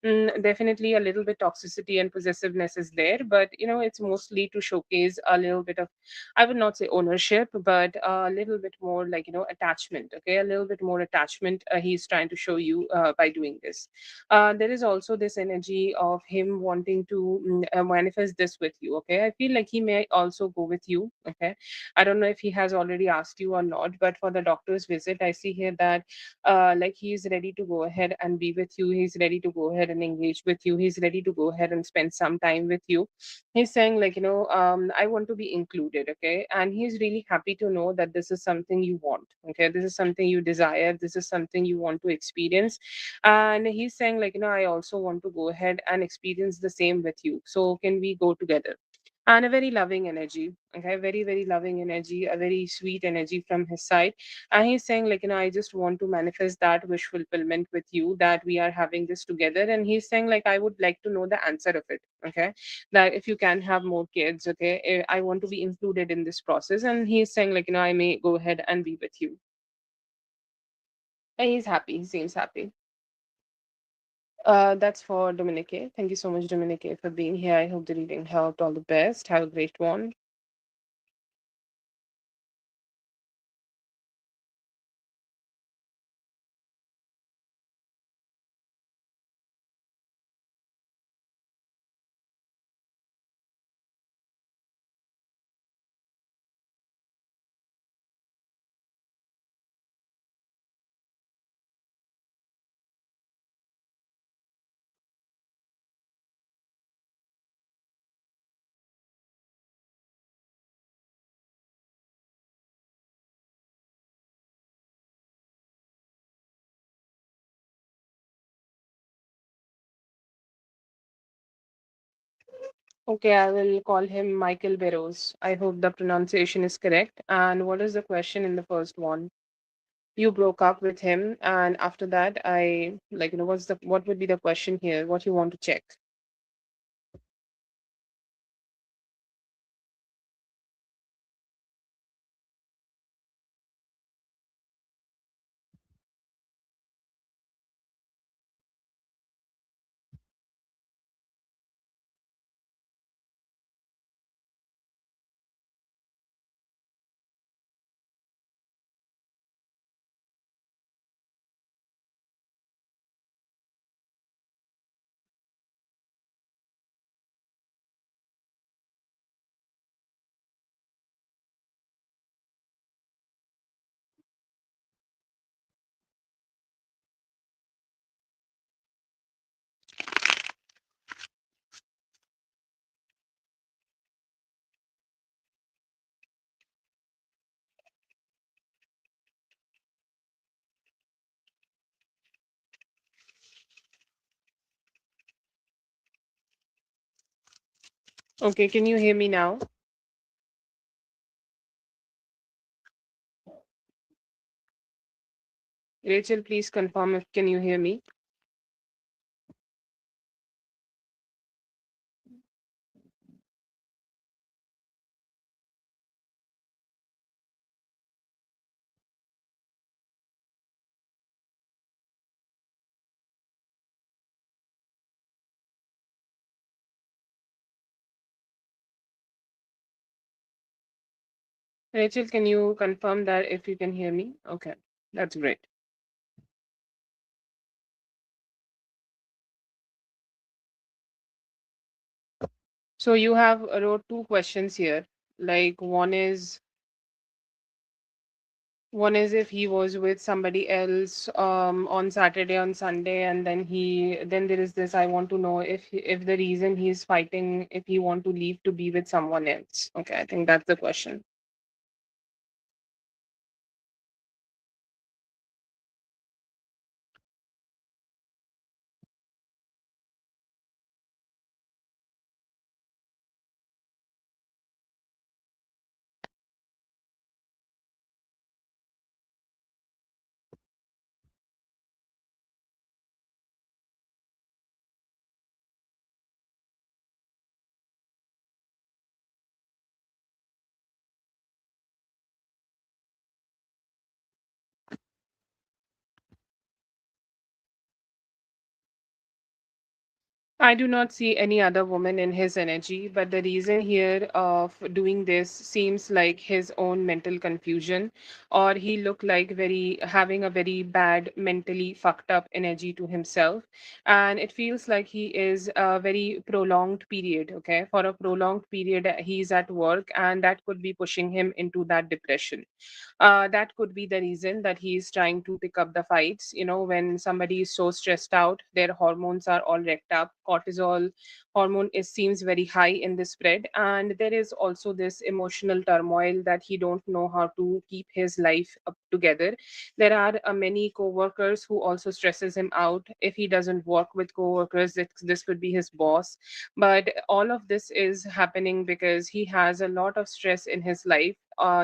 Definitely a little bit toxicity and possessiveness is there, but it's mostly to showcase a little bit of, I would not say ownership, but a little bit more like, attachment, okay, a little bit more attachment he's trying to show you by doing this. There is also this energy of him wanting to manifest this with you, okay. I feel like he may also go with you, okay. I don't know if he has already asked you or not, but for the doctor's visit, I see here that like he is ready to go ahead and be with you. He's ready to go ahead and engage with you. He's ready to go ahead and spend some time with you. He's saying like, I want to be included, okay. And he's really happy to know that this is something you want, okay. This is something you desire. This is something you want to experience. And he's saying like, I also want to go ahead and experience the same with you. So can we go together? And a very loving energy, okay, very very loving energy, a very sweet energy from his side. And he's saying like, I just want to manifest that wish fulfillment with you, that we are having this together. And he's saying like, I would like to know the answer of it, okay, that if you can have more kids, okay, I want to be included in this process. And he's saying like, I may go ahead and be with you. And he's happy, he seems happy. That's for Dominique. Thank you so much, Dominique, for being here. I hope the reading helped. All the best. Have a great one. Okay, I will call him Michael Burrows. I hope the pronunciation is correct. And what is the question in the first one? You broke up with him, and after that, I like, what would be the question here? What you want to check? Okay, can you hear me now? Rachel, please confirm if can you hear me? Rachel, can you confirm that if you can hear me? Okay, that's great. So you have wrote two questions here. Like one is if he was with somebody else on Saturday, on Sunday, and then there is this. I want to know if the reason he's fighting, if he want to leave to be with someone else. Okay, I think that's the question. I do not see any other woman in his energy, but the reason here of doing this seems like his own mental confusion, or he looked like very having a very bad mentally fucked up energy to himself, and it feels like he is a very prolonged period. Okay, for a prolonged period, he's at work, and that could be pushing him into that depression. That could be the reason that he is trying to pick up the fights. When somebody is so stressed out, their hormones are all wrecked up. Cortisol hormone is seems very high in the spread, and there is also this emotional turmoil that he don't know how to keep his life up together. There are many co-workers who also stresses him out. If he doesn't work with co-workers, this could be his boss. But all of this is happening because he has a lot of stress in his life.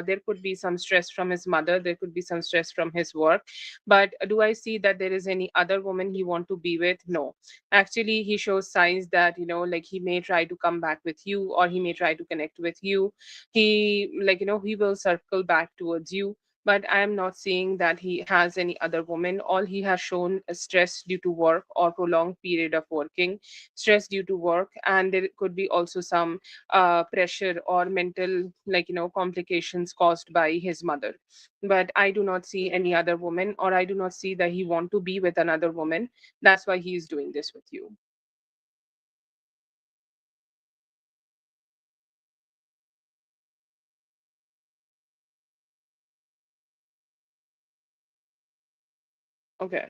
There could be some stress from his mother, there could be some stress from his work. But do I see that there is any other woman he want to be with? No. Actually, he shows signs that, like he may try to come back with you, or he may try to connect with you. He will circle back towards you. But I am not seeing that he has any other woman. All he has shown is stress due to work or prolonged period of working, stress due to work, and there could be also some pressure or mental, complications caused by his mother. But I do not see any other woman, or I do not see that he want to be with another woman. That's why he is doing this with you. Okay.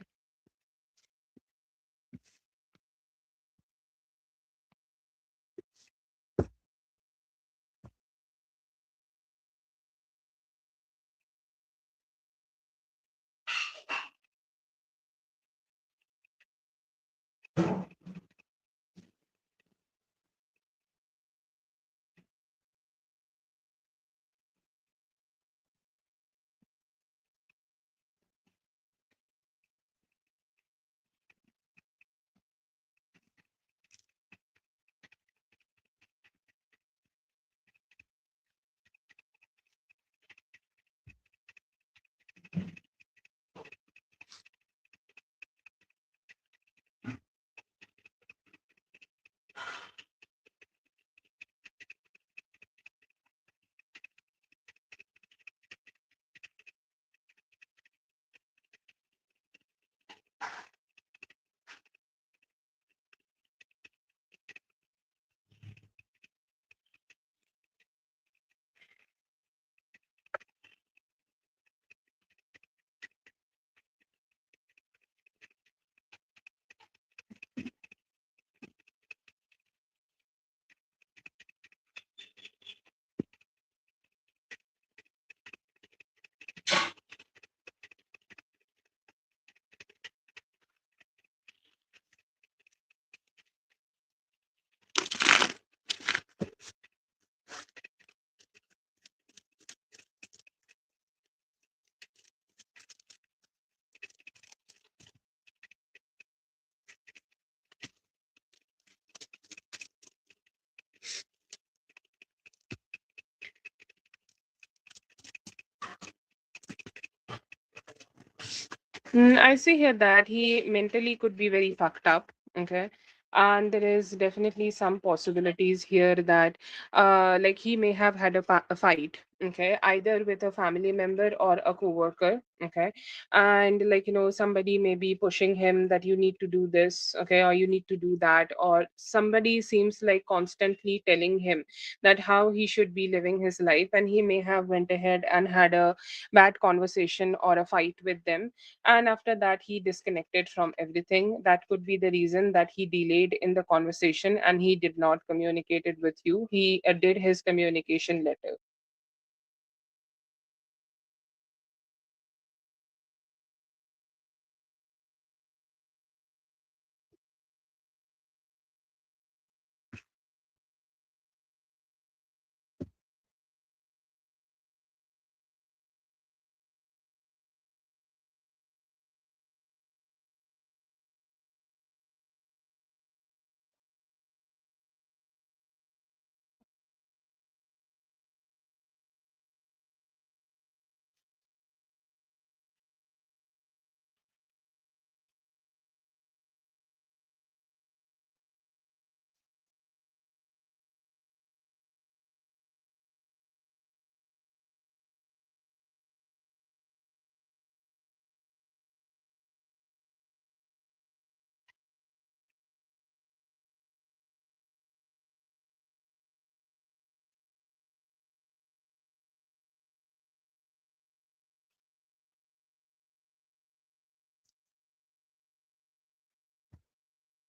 I see here that he mentally could be very fucked up. Okay. And there is definitely some possibilities here that, like, he may have had a fight, okay, either with a family member or a coworker, okay, and like somebody may be pushing him that you need to do this, okay, or you need to do that, or somebody seems like constantly telling him that how he should be living his life, and he may have went ahead and had a bad conversation or a fight with them, and after that he disconnected from everything. That could be the reason that he delayed in the conversation and he did not communicate it with you. He did his communication letter.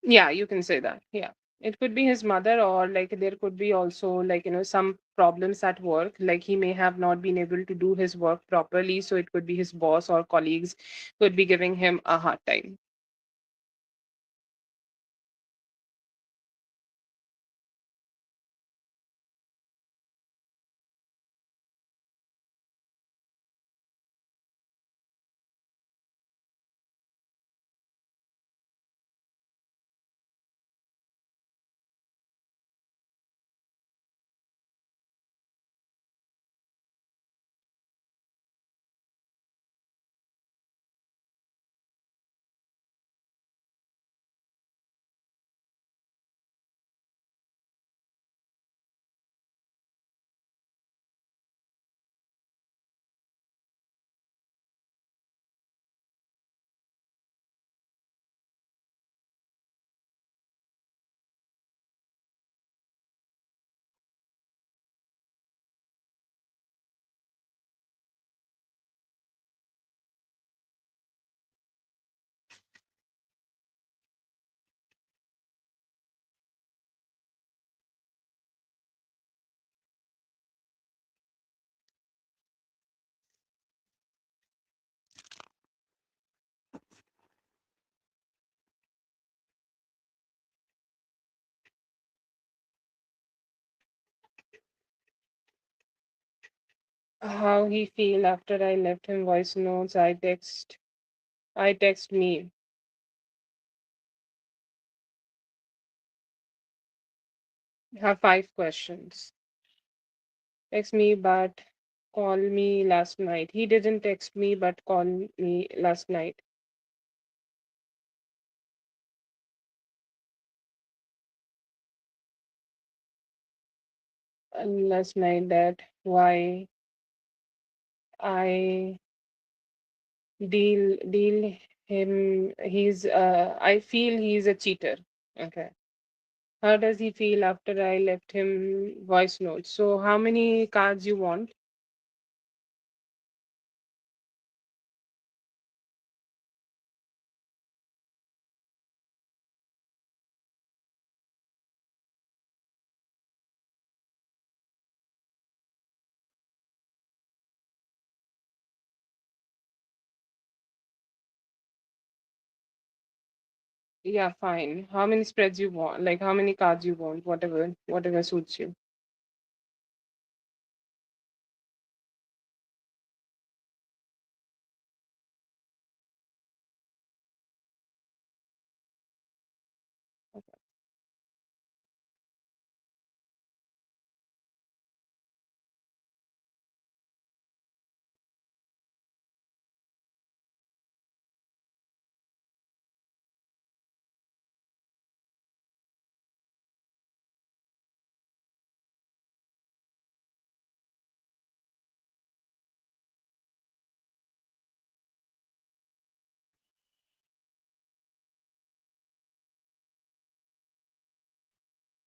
Yeah, you can say that. Yeah. It could be his mother, or like there could be also like, some problems at work. Like he may have not been able to do his work properly. So it could be his boss or colleagues could be giving him a hard time. How he feel after I left him voice notes. I text me. Have 5 questions. Text me, but call me last night. He didn't text me, but call me last night. And last night that why I deal him. I feel he's a cheater. Okay. How does he feel after I left him voice notes? So how many cards you want? Yeah, fine. How many spreads you want? Like how many cards you want? Whatever suits you.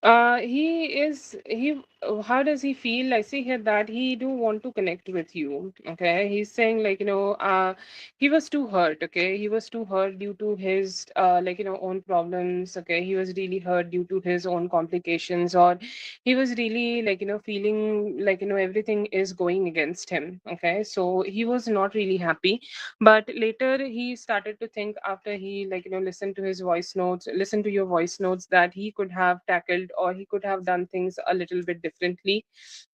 How does he feel? I see here that he do want to connect with you. Okay. He's saying like, he was too hurt. Okay. He was too hurt due to his, own problems. Okay. He was really hurt due to his own complications, or he was really feeling like, everything is going against him. Okay. So he was not really happy. But later he started to think, after he listened to his voice notes, listened to your voice notes, that he could have tackled, or he could have done things a little bit differently.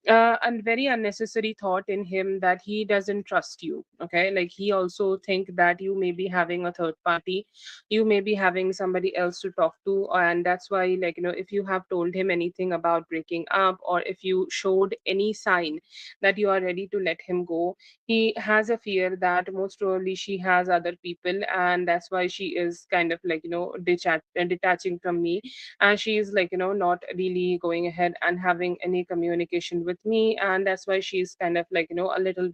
And very unnecessary thought in him, that he doesn't trust you. Okay, like he also think that you may be having a third party, you may be having somebody else to talk to, and that's why, if you have told him anything about breaking up, or if you showed any sign that you are ready to let him go, he has a fear that most probably she has other people, and that's why she is kind of detaching from me, and she is not really going ahead and having any communication with me, and that's why she's kind of a little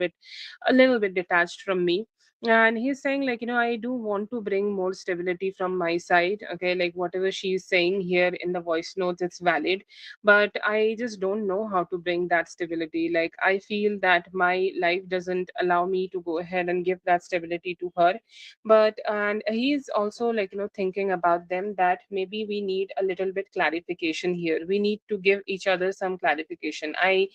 bit detached from me. And he's saying I do want to bring more stability from my side. Okay, like whatever she's saying here in the voice notes, it's valid, but I just don't know how to bring that stability. Like I feel that my life doesn't allow me to go ahead and give that stability to her. But and he's also thinking about them, that maybe we need a little bit clarification here, we need to give each other some clarification. I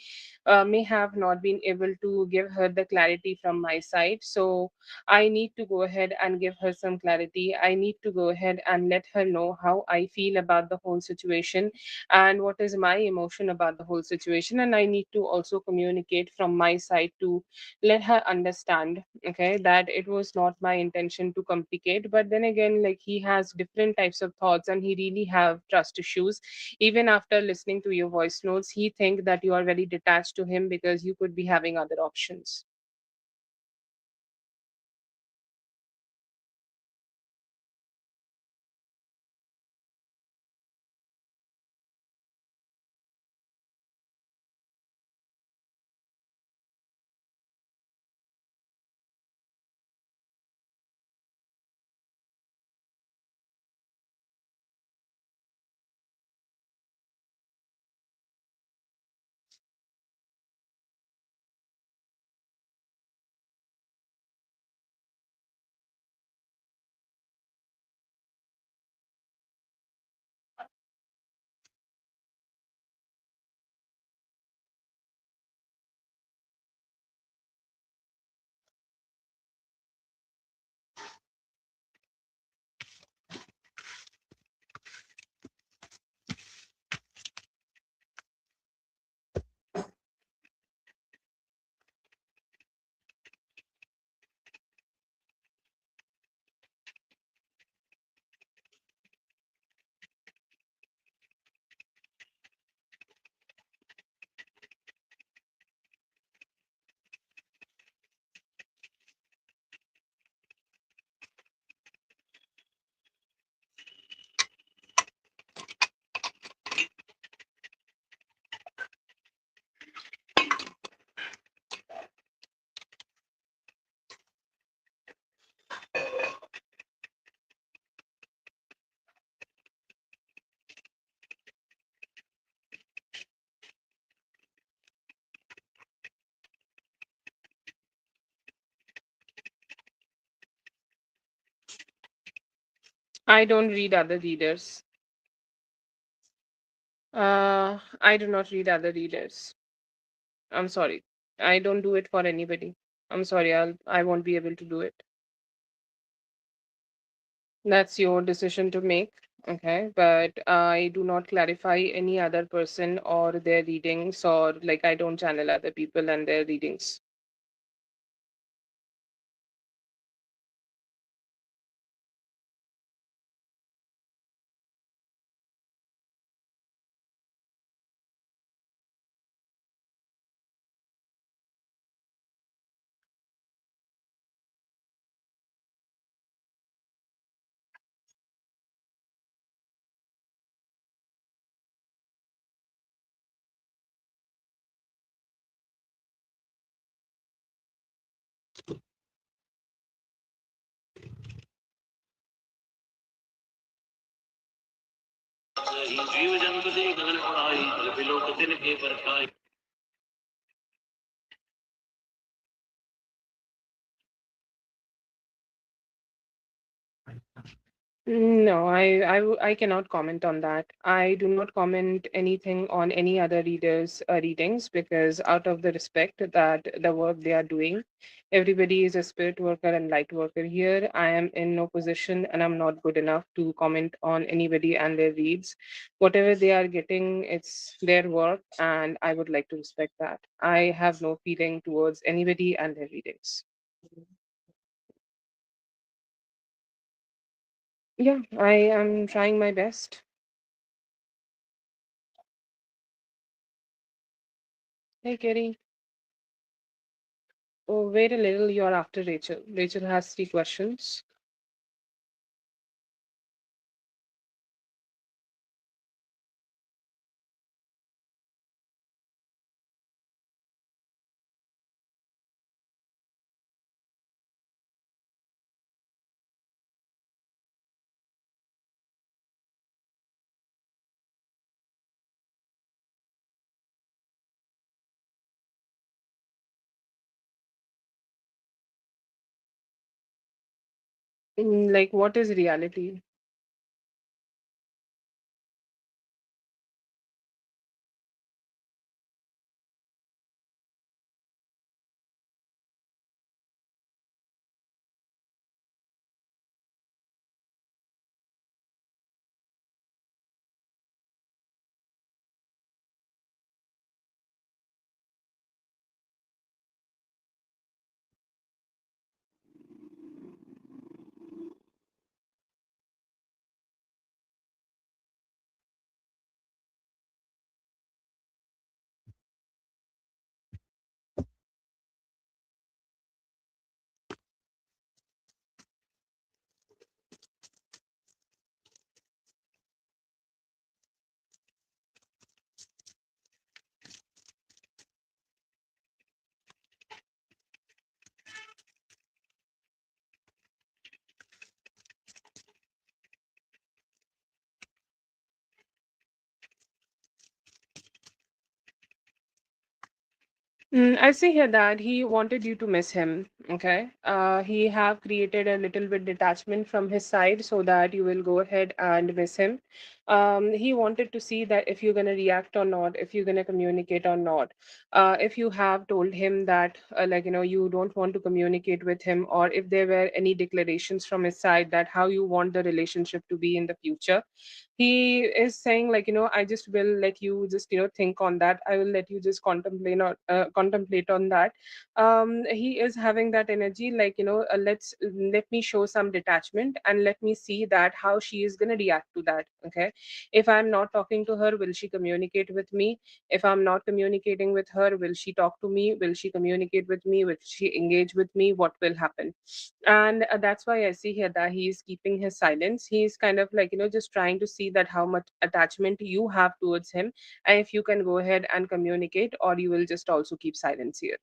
may have not been able to give her the clarity from my side, so I need to go ahead and give her some clarity. I need to go ahead and let her know how I feel about the whole situation, and what is my emotion about the whole situation. And I need to also communicate from my side to let her understand, okay, that it was not my intention to complicate. But then again, like he has different types of thoughts, and he really have trust issues. Even after listening to your voice notes, he think that you are very detached to him because you could be having other options. I don't read other readers. I do not read other readers. I'm sorry. I don't do it for anybody. I'm sorry. I won't be able to do it. That's your decision to make. Okay. But I do not clarify any other person or their readings, or like I don't channel other people and their readings. No, I cannot comment on that. I do not comment anything on any other readers' readings because, out of the respect that the work they are doing, everybody is a spirit worker and light worker here. I am in no position and I'm not good enough to comment on anybody and their reads. Whatever they are getting, it's their work, and I would like to respect that. I have no feeling towards anybody and their readings. Yeah, I am trying my best. Hey, Kerry. Oh, wait a little. You're after Rachel. Rachel has three questions. Like, what is reality? I see here that he wanted you to miss him. Okay. He have created a little bit detachment from his side so that you will go ahead and miss him. He wanted to see that if you're gonna react or not, if you're gonna communicate or not. If you have told him that, you don't want to communicate with him, or if there were any declarations from his side that how you want the relationship to be in the future, he is saying, I just will let you just think on that. I will let you just contemplate on that. He is having that energy, let me show some detachment and let me see that how she is going to react to that. Okay, if I'm not talking to her, will she communicate with me? If I'm not communicating with her, will she talk to me? Will she communicate with me? Will she engage with me? What will happen? And that's why I see here that he is keeping his silence. He's kind of just trying to see that how much attachment you have towards him, and if you can go ahead and communicate, or you will just also keep silence here.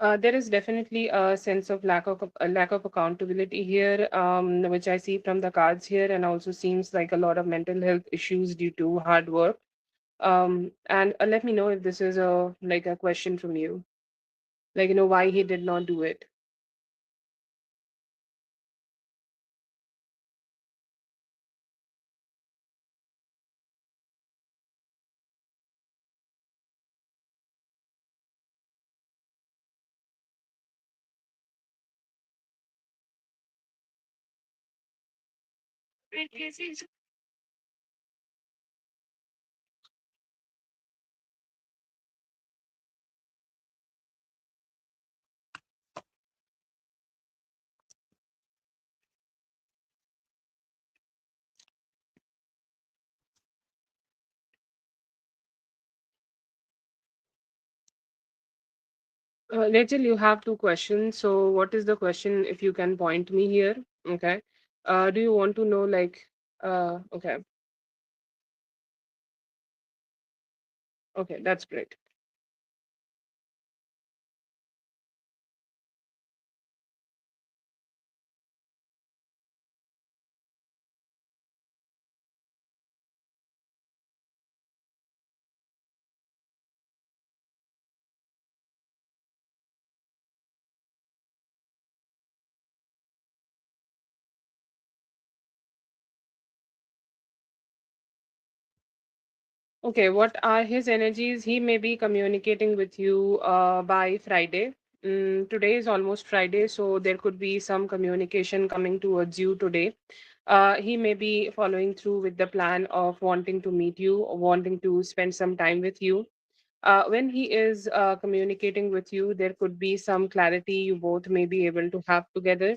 There is definitely a sense of lack of accountability here, which I see from the cards here, and also seems like a lot of mental health issues due to hard work. And let me know if this is a like a question from you, like why he did not do it. Rachel, you have two questions. So, what is the question? If you can point me here, okay. Do you want to know okay, okay, that's great. Okay, what are his energies? He may be communicating with you by Friday. Today is almost Friday, so there could be some communication coming towards you today. He may be following through with the plan of wanting to meet you, or wanting to spend some time with you. When he is communicating with you, there could be some clarity you both may be able to have together.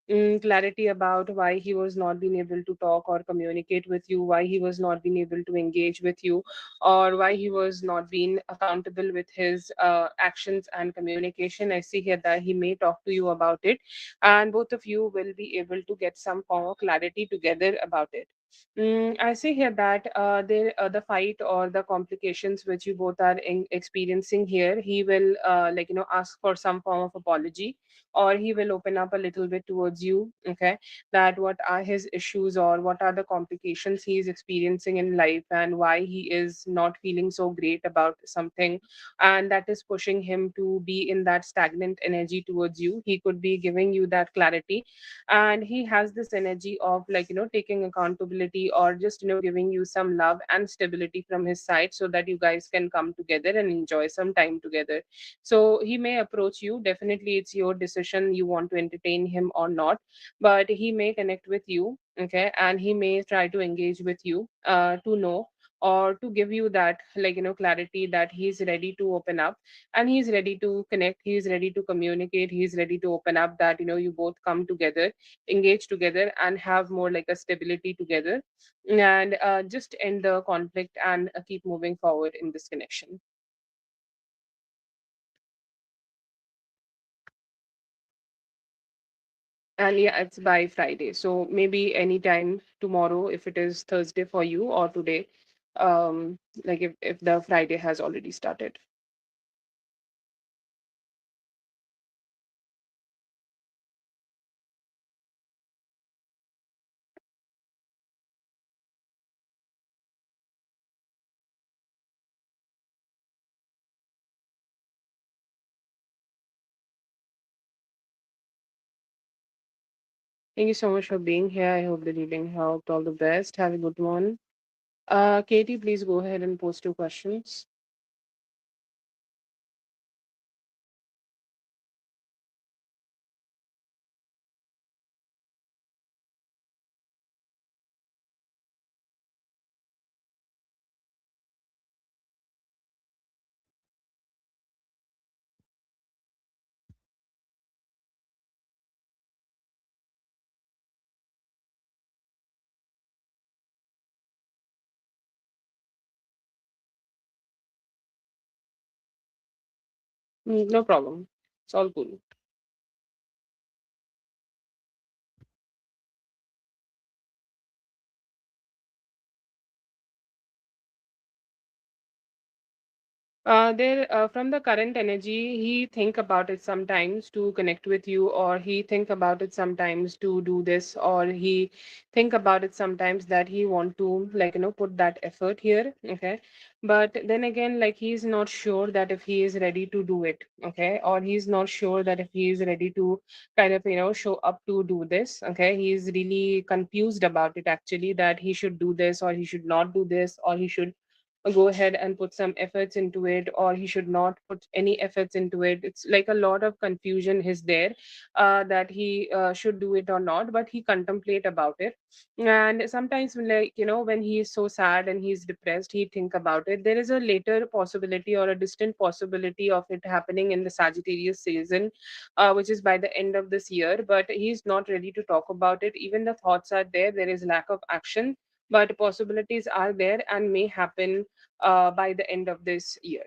Clarity about why he was not being able to talk or communicate with you, why he was not being able to engage with you, or why he was not being accountable with his actions and communication. I see here that he may talk to you about it, and both of you will be able to get some form of clarity together about it. I see here that the fight or the complications which you both are experiencing here, he will ask for some form of apology, or he will open up a little bit towards you. Okay, that what are his issues or what are the complications he is experiencing in life, and why he is not feeling so great about something, and that is pushing him to be in that stagnant energy towards you. He could be giving you that clarity, and he has this energy of taking accountability, or just giving you some love and stability from his side, so that you guys can come together and enjoy some time together. So he may approach you. Definitely it's your decision, you want to entertain him or not, but he may connect with you. Okay, and he may try to engage with you to know, or to give you that clarity that he's ready to open up, and he's ready to connect, he's ready to communicate, he's ready to open up, that you both come together, engage together, and have more like a stability together, and just end the conflict, and keep moving forward in this connection. And yeah, it's by Friday, so maybe anytime tomorrow if it is Thursday for you, or today, if the Friday has already started. Thank you so much for being here. I hope the reading helped. All the best. Have a good one. Katie, please go ahead and post your questions. No problem. It's all cool. There, from the current energy, he think about it sometimes to connect with you, or he think about it sometimes to do this, or he think about it sometimes that he want to, like, put that effort here. Okay, but then again, like, he's not sure that if he is ready to do it. Okay, or he's not sure that if he is ready to kind of, show up to do this. Okay, he's really confused about it actually, that he should do this or he should not do this, or he should go ahead and put some efforts into it, or he should not put any efforts into it. It's like a lot of confusion is there, that he should do it or not, but he contemplate about it. And sometimes when, like, when he is so sad and he's depressed, he think about it. There is a later possibility or a distant possibility of it happening in the Sagittarius season, which is by the end of this year, but he's not ready to talk about it. Even the thoughts are there, there is lack of action, but possibilities are there and may happen by the end of this year.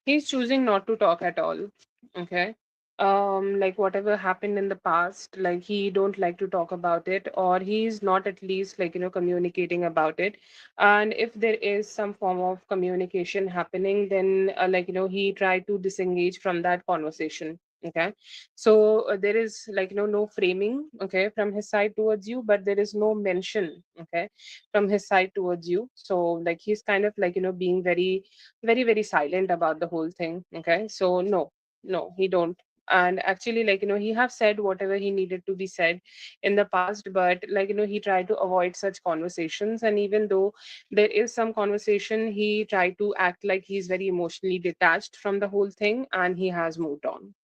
He's choosing not to talk at all. Okay. Like whatever happened in the past, like he don't like to talk about it, or he's not at least, like, communicating about it. And if there is some form of communication happening, then like, he try to disengage from that conversation. Okay. So there is, like, no framing, okay, from his side towards you, but there is no mention, okay, from his side towards you. So like he's kind of like, being very, very, very silent about the whole thing. Okay, so no, no, he don't. And actually, like, he have said whatever he needed to be said in the past, but like, he tried to avoid such conversations. And even though there is some conversation, he tried to act like he's very emotionally detached from the whole thing, and he has moved on.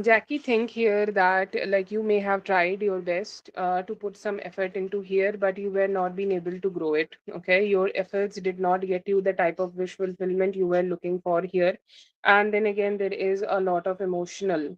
Jackie, think here that like you may have tried your best to put some effort into here, but you were not being able to grow it. Okay, your efforts did not get you the type of wish fulfillment you were looking for here. And then again, there is a lot of emotional,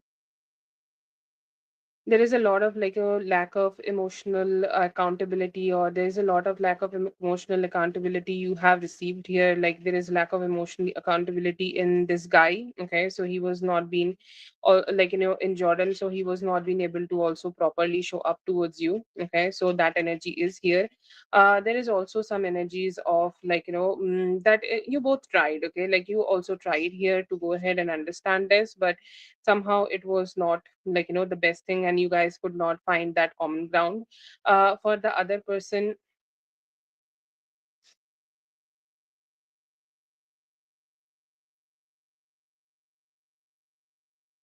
there is a lot of like a lack of emotional accountability, or there is a lot of lack of emotional accountability you have received here. Like there is lack of emotional accountability in this guy. Okay, so he was not being, or like, in Jordan, so he was not being able to also properly show up towards you. Okay, so that energy is here. There is also some energies of like, that you both tried. Okay, like you also tried here to go ahead and understand this, but somehow it was not like, the best thing, and you guys could not find that common ground. For the other person,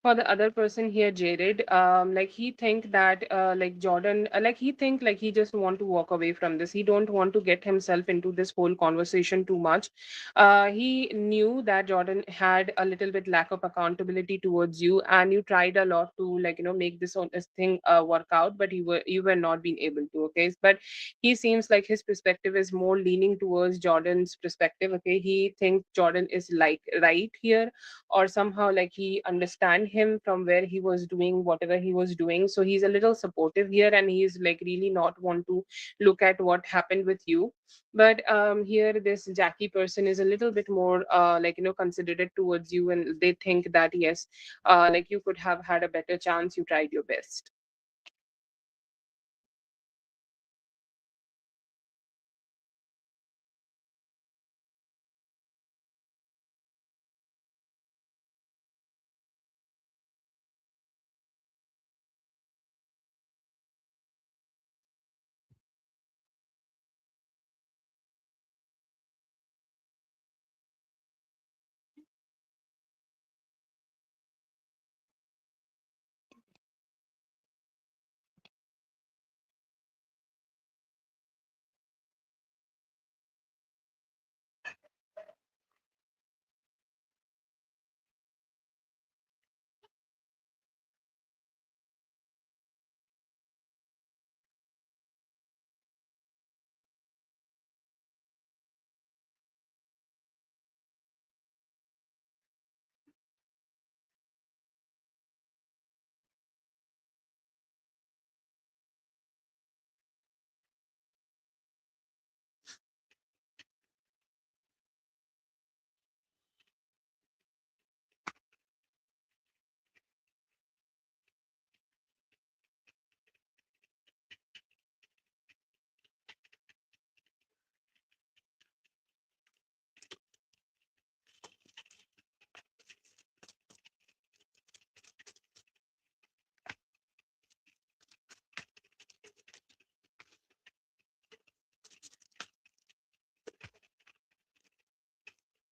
for the other person here, Jared, like he think that like Jordan, like he think like he just want to walk away from this. He don't want to get himself into this whole conversation too much. He knew that Jordan had a little bit lack of accountability towards you, and you tried a lot to like make this thing work out, but you were not being able to. Okay, but he seems like his perspective is more leaning towards Jordan's perspective. Okay, he thinks Jordan is like right here, or somehow like he understand him from where he was doing whatever he was doing, so he's a little supportive here, and he's like really not want to look at what happened with you. But here this Jackie person is a little bit more like considerate towards you, and they think that yes, like you could have had a better chance, you tried your best.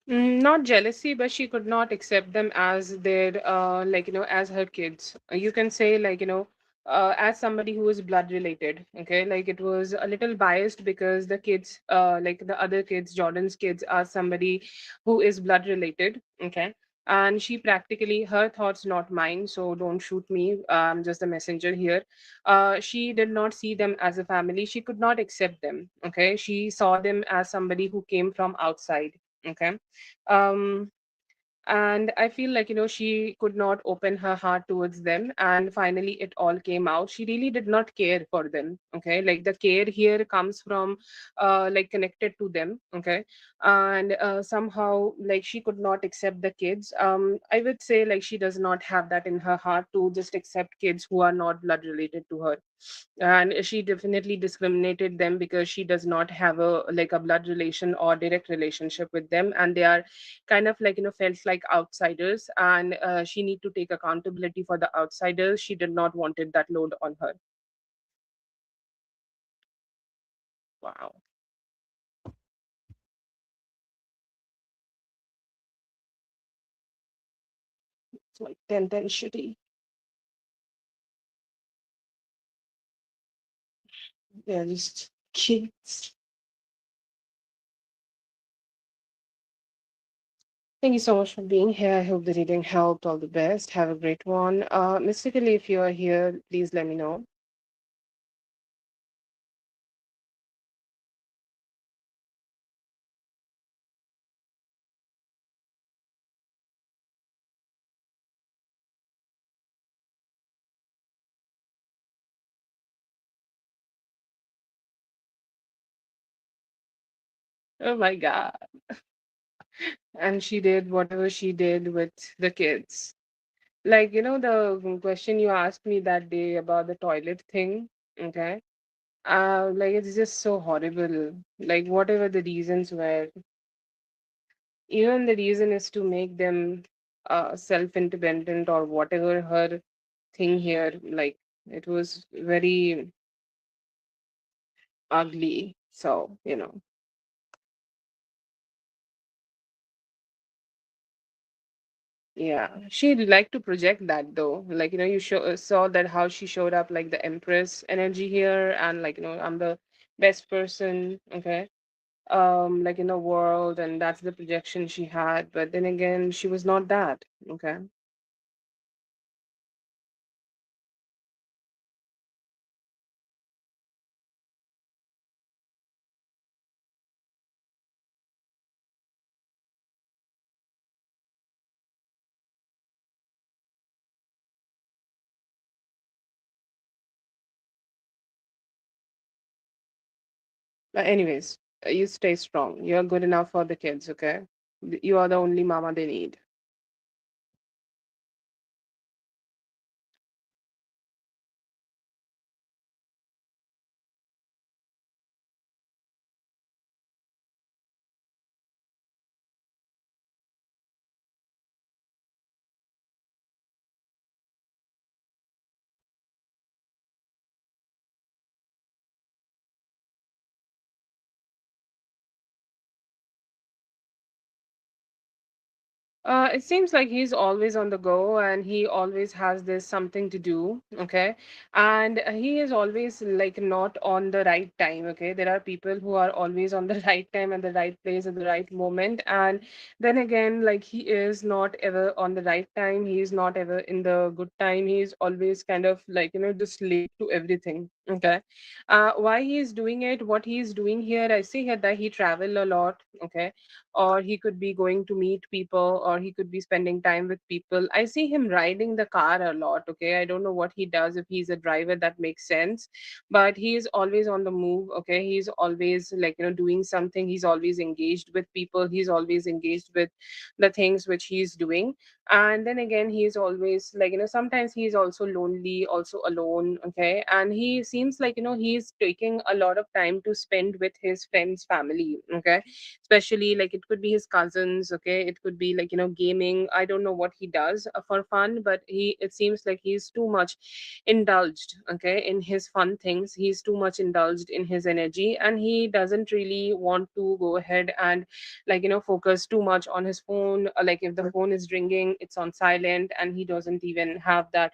Not jealousy, but she could not accept them as their, like, as her kids. You can say, like, as somebody who is blood related, okay? Like, it was a little biased because the kids, like the other kids, Jordan's kids, are somebody who is blood related, okay? And she practically, her thoughts, not mine, so don't shoot me. I'm just the messenger here. She did not see them as a family. She could not accept them, okay? She saw them as somebody who came from outside, okay? um and I feel like she could not open her heart towards them, and finally it all came out. She really did not care for them, okay? Like the care here comes from like connected to them, okay? And somehow like she could not accept the kids. I would say like she does not have that in her heart to just accept kids who are not blood related to her, and she definitely discriminated them because she does not have a like a blood relation or direct relationship with them, and they are kind of like felt like outsiders, and she need to take accountability for the outsiders. She did not wanted that load on her. Wow, it's like 10 shitty. They're just kids. Thank you so much for being here. I hope the reading helped. All the best. Have a great one. Mystically, if you are here, please let me know. Oh my God. And she did whatever she did with the kids. Like, the question you asked me that day about the toilet thing, okay? Like, it's just so horrible. Like, whatever the reasons were, even the reason is to make them self-independent or whatever her thing here, like, it was very ugly. So, Yeah, she'd like to project that though. Like, you saw that how she showed up like the Empress energy here, and like, I'm the best person, okay, like in the world, and that's the projection she had. But then again, she was not that, okay. But anyways, you stay strong. You're good enough for the kids, okay? You are the only mama they need. It seems like he's always on the go and he always has this something to do, okay? And he is always like not on the right time, okay? There are people who are always on the right time and the right place at the right moment. And then again, like he is not ever on the right time. He is not ever in the good time. He is always kind of like, just late to everything, okay? Why he is doing it, what he is doing here, I see here that he travel a lot, okay? Or he could be going to meet people, or he could be spending time with people. I see him riding the car a lot, okay? I don't know what he does. If he's a driver, that makes sense, but he is always on the move, okay? He's always like, doing something. He's always engaged with people. He's always engaged with the things which he's doing. And then again, he's always like, sometimes he's also lonely, also alone, okay? And he seems like, he's taking a lot of time to spend with his friends, family, okay? Especially like it could be his cousins, okay, it could be like, gaming. I don't know what he does for fun, but it seems like he's too much indulged, okay, in his fun things. He's too much indulged in his energy, and he doesn't really want to go ahead and like, focus too much on his phone. Like if the phone is ringing, it's on silent, and he doesn't even have that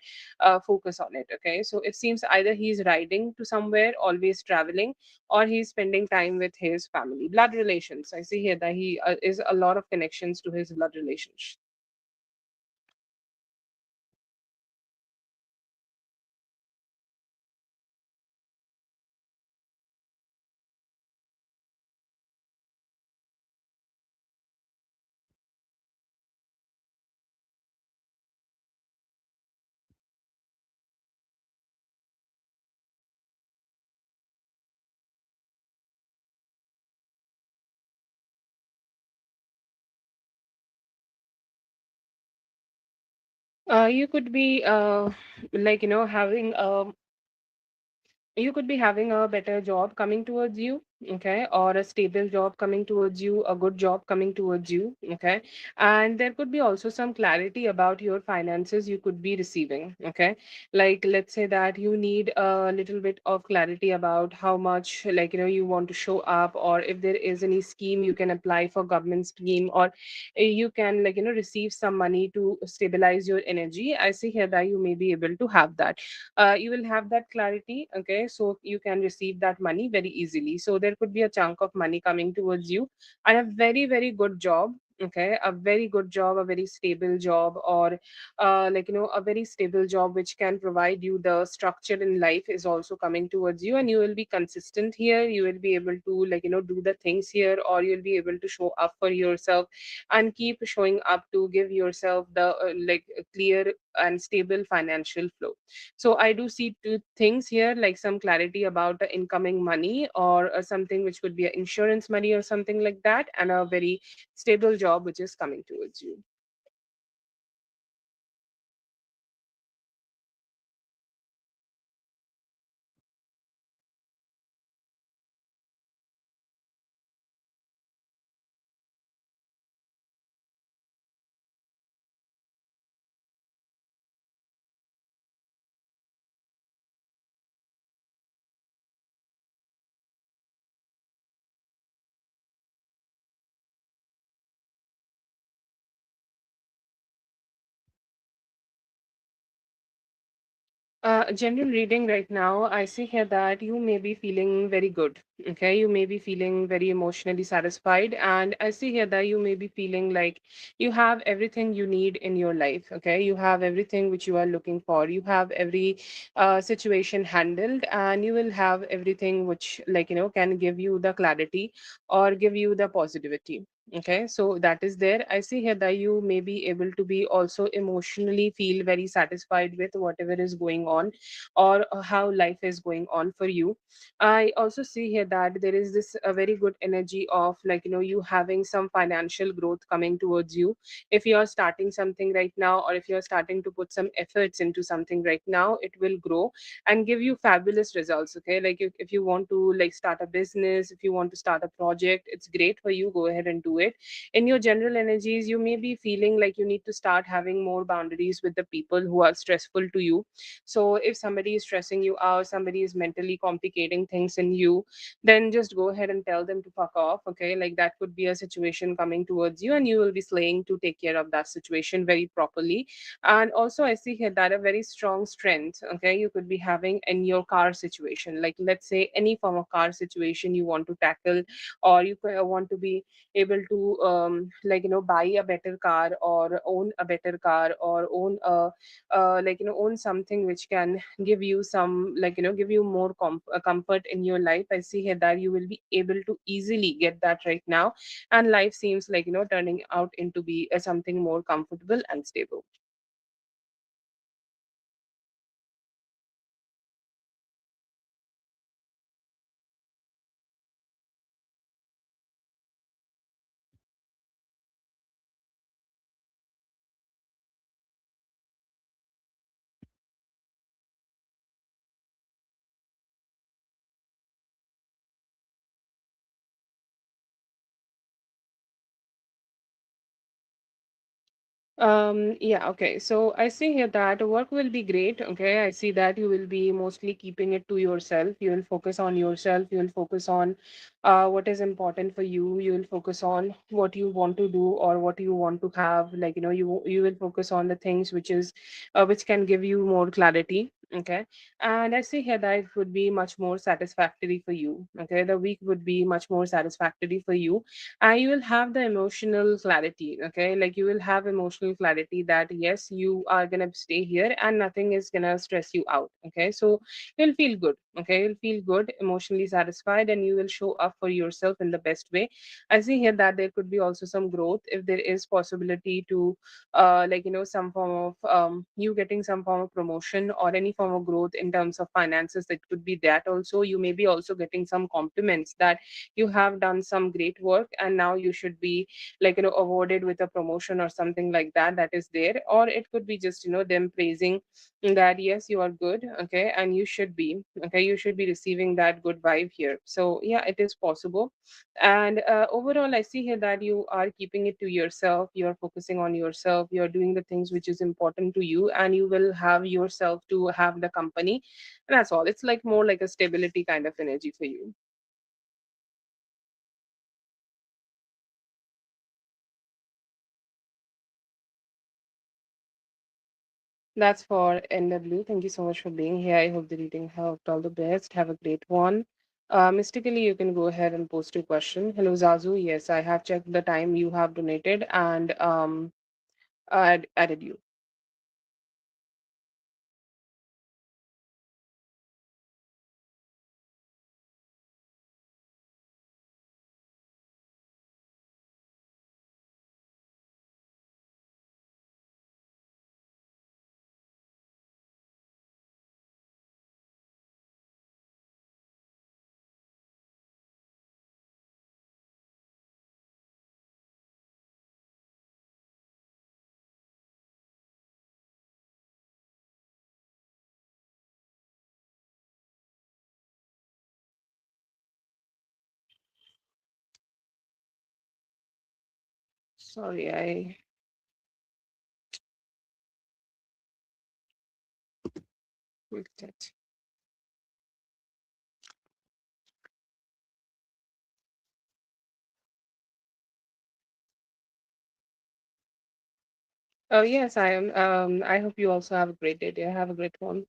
focus on it, okay? So it seems either he's riding to somewhere, always traveling, or he's spending time with his family. Blood relations. I see here that he is a lot of connections to his blood relations. You could be like, having a you could be having a better job coming towards you, okay, or a stable job coming towards you, a good job coming towards you, okay. And there could be also some clarity about your finances you could be receiving, okay. Like let's say that you need a little bit of clarity about how much, like, you want to show up, or if there is any scheme you can apply for government scheme, or you can like, receive some money to stabilize your energy. I see here that you may be able to have that. You will have that clarity, okay, so you can receive that money very easily. So there could be a chunk of money coming towards you, and a very very good job, okay, a very good job, a very stable job, or like, a very stable job which can provide you the structure in life is also coming towards you, and you will be consistent here. You will be able to like, do the things here, or you'll be able to show up for yourself and keep showing up to give yourself the like clear and stable financial flow. So I do see two things here, like some clarity about the incoming money, or something which could be an insurance money or something like that, and a very stable job which is coming towards you. General reading right now, I see here that you may be feeling very good. Okay, you may be feeling very emotionally satisfied, and I see here that you may be feeling like you have everything you need in your life. Okay, you have everything which you are looking for. You have every situation handled, and you will have everything which, can give you the clarity or give you the positivity. Okay, so that is there. I see here that you may be able to be also emotionally feel very satisfied with whatever is going on, or how life is going on for you. I also see here that there is this a very good energy of, you having some financial growth coming towards you. If you are starting something right now, or if you are starting to put some efforts into something right now, it will grow and give you fabulous results. Okay, like if you want to like start a business, if you want to start a project, it's great for you, go ahead and do it. In your general energies, you may be feeling like you need to start having more boundaries with the people who are stressful to you. So if somebody is stressing you out, somebody is mentally complicating things in you, then just go ahead and tell them to fuck off. Okay, like that could be a situation coming towards you, and you will be slaying to take care of that situation very properly. And also, I see here that a very strong strength, okay, you could be having in your car situation. Like, let's say any form of car situation you want to tackle, or you want to be able to, buy a better car, or own a better car, or own a own something which can give you some, give you more comfort in your life. I see here that you will be able to easily get that right now, and life seems like, turning out into be something more comfortable and stable. Yeah, okay. So I see here that work will be great. Okay. I see that you will be mostly keeping it to yourself. You will focus on yourself. You will focus on what is important for you. You will focus on what you want to do or what you want to have. You will focus on the things which can give you more clarity. Okay. And I see here that it would be much more satisfactory for you. Okay. The week would be much more satisfactory for you, and you will have the emotional clarity. Okay, like you will have emotional clarity that yes, you are gonna stay here and nothing is gonna stress you out. Okay, so you'll feel good. Okay, you'll feel good, emotionally satisfied, and you will show up for yourself in the best way. I see here that there could be also some growth if there is possibility to some form of you getting some form of promotion or any form of growth in terms of finances. That could be that also. You may be also getting some compliments that you have done some great work, and now you should be awarded with a promotion or something like that, that is there. Or it could be just them praising that yes, you are good. Okay, and you should be okay, you should be receiving that good vibe here. So yeah, it is possible. And overall, I see here that you are keeping it to yourself, you are focusing on yourself, you are doing the things which is important to you, and you will have yourself to have the company. And that's all. It's like more like a stability kind of energy for you. That's for NW. Thank you so much for being here. I hope the reading helped. All the best. Have a great one. Mystically, you can go ahead and post your question. Hello, Zazu. Yes, I have checked the time you have donated and added you. Sorry, I clicked it. Oh, yes, I am. I hope you also have a great day. Dear. Have a great one.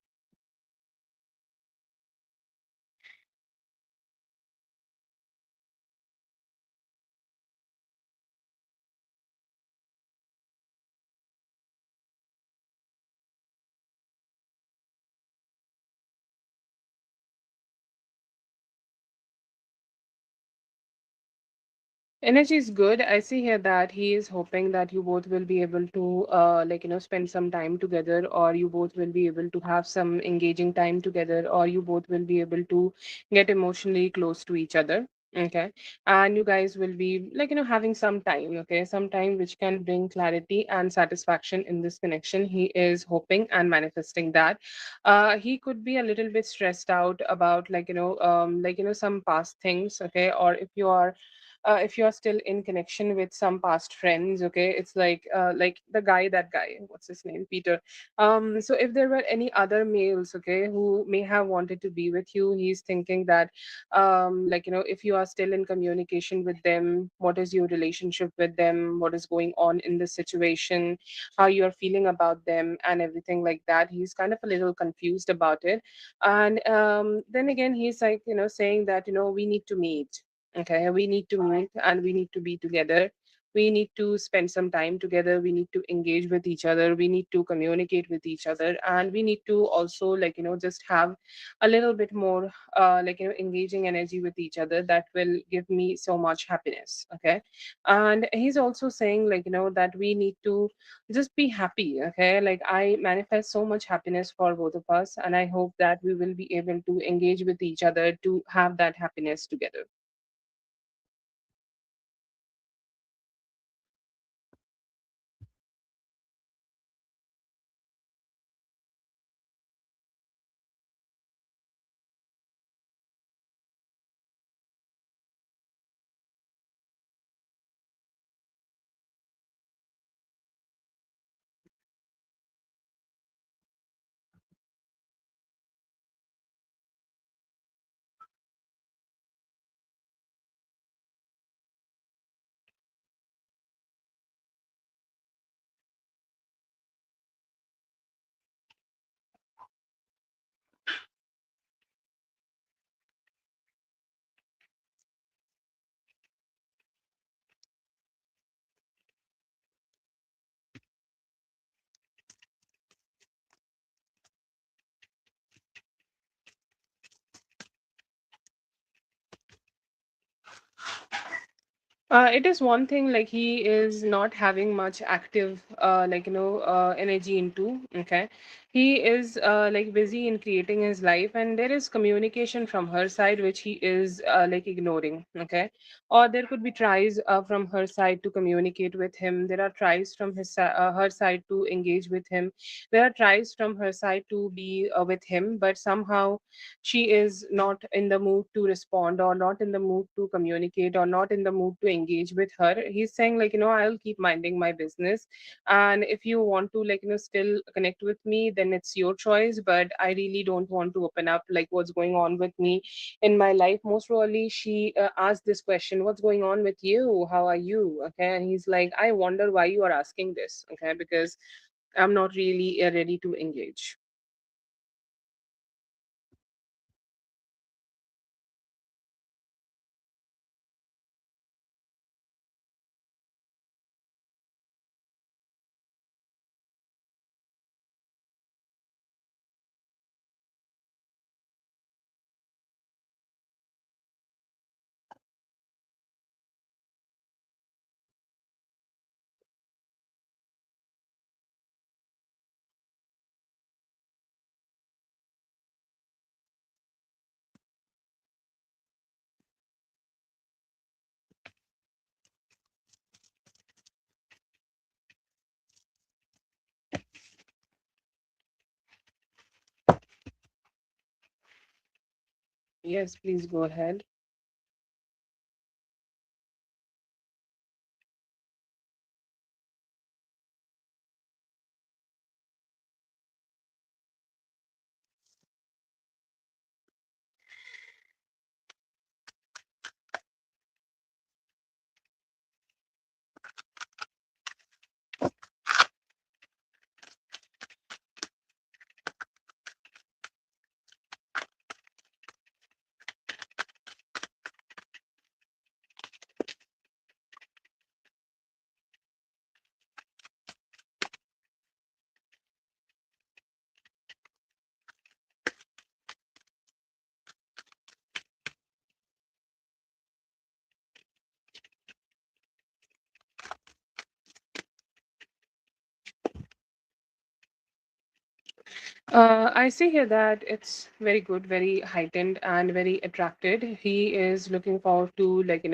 Energy is good. I see here that he is hoping that you both will be able to, spend some time together, or you both will be able to have some engaging time together, or you both will be able to get emotionally close to each other. Okay. And you guys will be, having some time, okay, some time which can bring clarity and satisfaction in this connection. He is hoping and manifesting that. He could be a little bit stressed out about, some past things, okay, or if you're still in connection with some past friends, okay, it's like the guy, that guy, what's his name, Peter. So if there were any other males, okay, who may have wanted to be with you, he's thinking that, if you are still in communication with them, what is your relationship with them, what is going on in this situation, how you're feeling about them, and everything like that. He's kind of a little confused about it. And then again, he's like, saying that, we need to meet. Okay, we need to meet and we need to be together. We need to spend some time together. We need to engage with each other. We need to communicate with each other. And we need to also, just have a little bit more, engaging energy with each other that will give me so much happiness. Okay. And he's also saying, that we need to just be happy. Okay. Like, I manifest so much happiness for both of us. And I hope that we will be able to engage with each other to have that happiness together. It is one thing, like he is not having much active, energy into. Okay, he is busy in creating his life, and there is communication from her side which he is ignoring. Okay, or there could be tries from her side to communicate with him. There are tries from her side to engage with him. There are tries from her side to be with him, but somehow she is not in the mood to respond, or not in the mood to communicate, or not in the mood to engage with her. He's saying, I'll keep minding my business, and if you want to, still connect with me, then it's your choice, but I really don't want to open up like what's going on with me in my life. Most probably she asked this question, what's going on with you, how are you, okay, and he's like, I wonder why you are asking this, okay, because I'm not really ready to engage. Yes, please go ahead. I see here that it's very good, very heightened, and very attracted. He is looking forward to, like,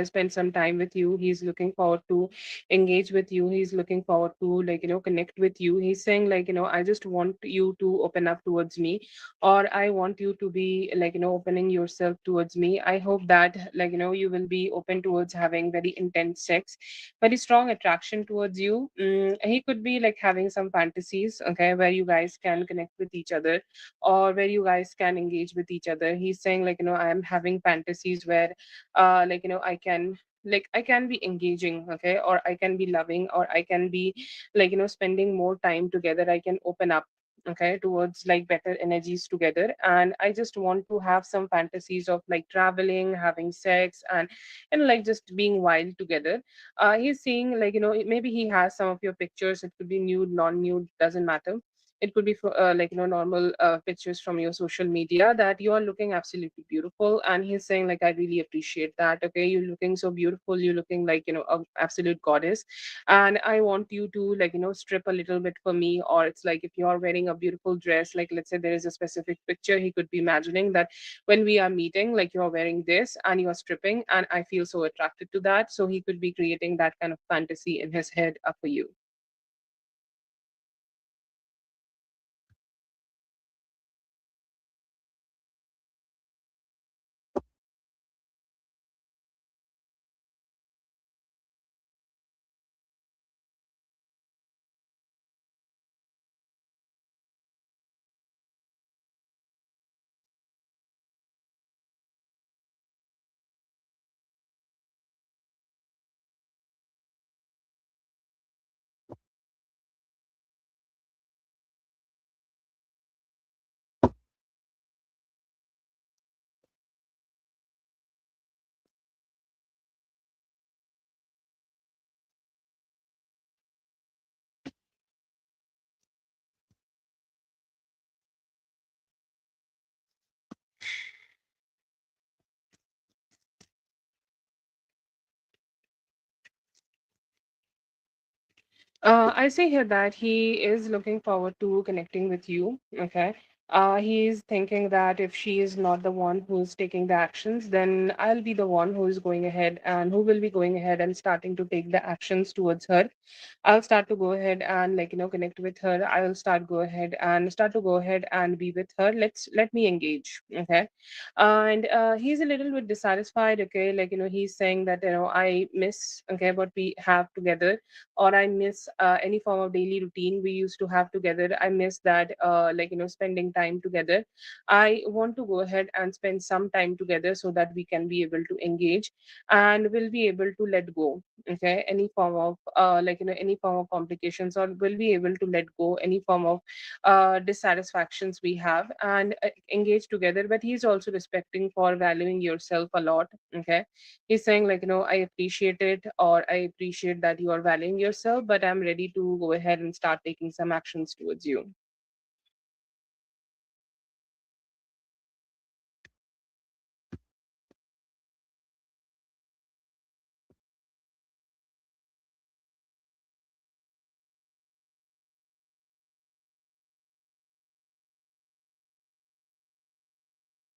spend some time with you. He's looking forward to engage with you. He's looking forward to, like, connect with you. He's saying, like, I just want you to open up towards me, or I want you to be, like, opening yourself towards me. I hope that, like, you will be open towards having very intense sex, very strong attraction towards you. He could be like having some fantasies, okay, where you guys can connect with each other, or where you guys can engage with each other. He's saying, like, I am having fantasies where, I can be engaging, okay, or I can be loving, or I can be, like, spending more time together. I can open up, okay, towards like better energies together. And I just want to have some fantasies of like traveling, having sex, and like just being wild together. He's seeing, like, maybe he has some of your pictures. It could be nude, non-nude, doesn't matter. It could be for, like, normal pictures from your social media, that you are looking absolutely beautiful. And he's saying, like, I really appreciate that, okay, you're looking so beautiful, you're looking like, a absolute goddess. And I want you to, like, strip a little bit for me. Or it's like, if you're wearing a beautiful dress, like, let's say there is a specific picture, he could be imagining that when we are meeting, like, you're wearing this and you're stripping, and I feel so attracted to that. So he could be creating that kind of fantasy in his head for you. I see here that he is looking forward to connecting with you. Okay. He's thinking that if she is not the one who's taking the actions, then I'll be the one who is going ahead and who will be going ahead and starting to take the actions towards her. I'll start to go ahead and, like, connect with her. I will start to go ahead and be with her. Let me engage. Okay. And he's a little bit dissatisfied. Okay. Like, he's saying that, I miss, okay, what we have together, or I miss any form of daily routine we used to have together. I miss that, like, spending time together. I want to go ahead and spend some time together so that we can be able to engage, and will be able to let go, okay, any form of, any form of complications, or will be able to let go any form of dissatisfactions we have, and engage together. But he's also respecting for valuing yourself a lot, okay. He's saying, like, I appreciate it, or I appreciate that you are valuing yourself, but I'm ready to go ahead and start taking some actions towards you.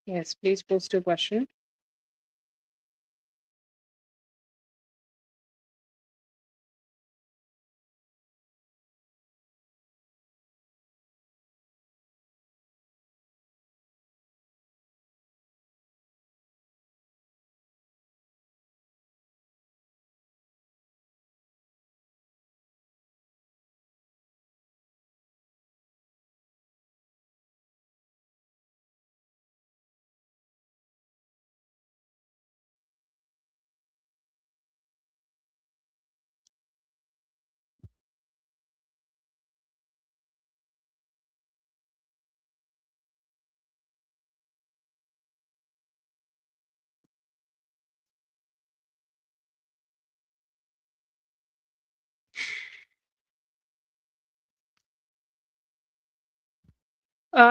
Yes, please post your question.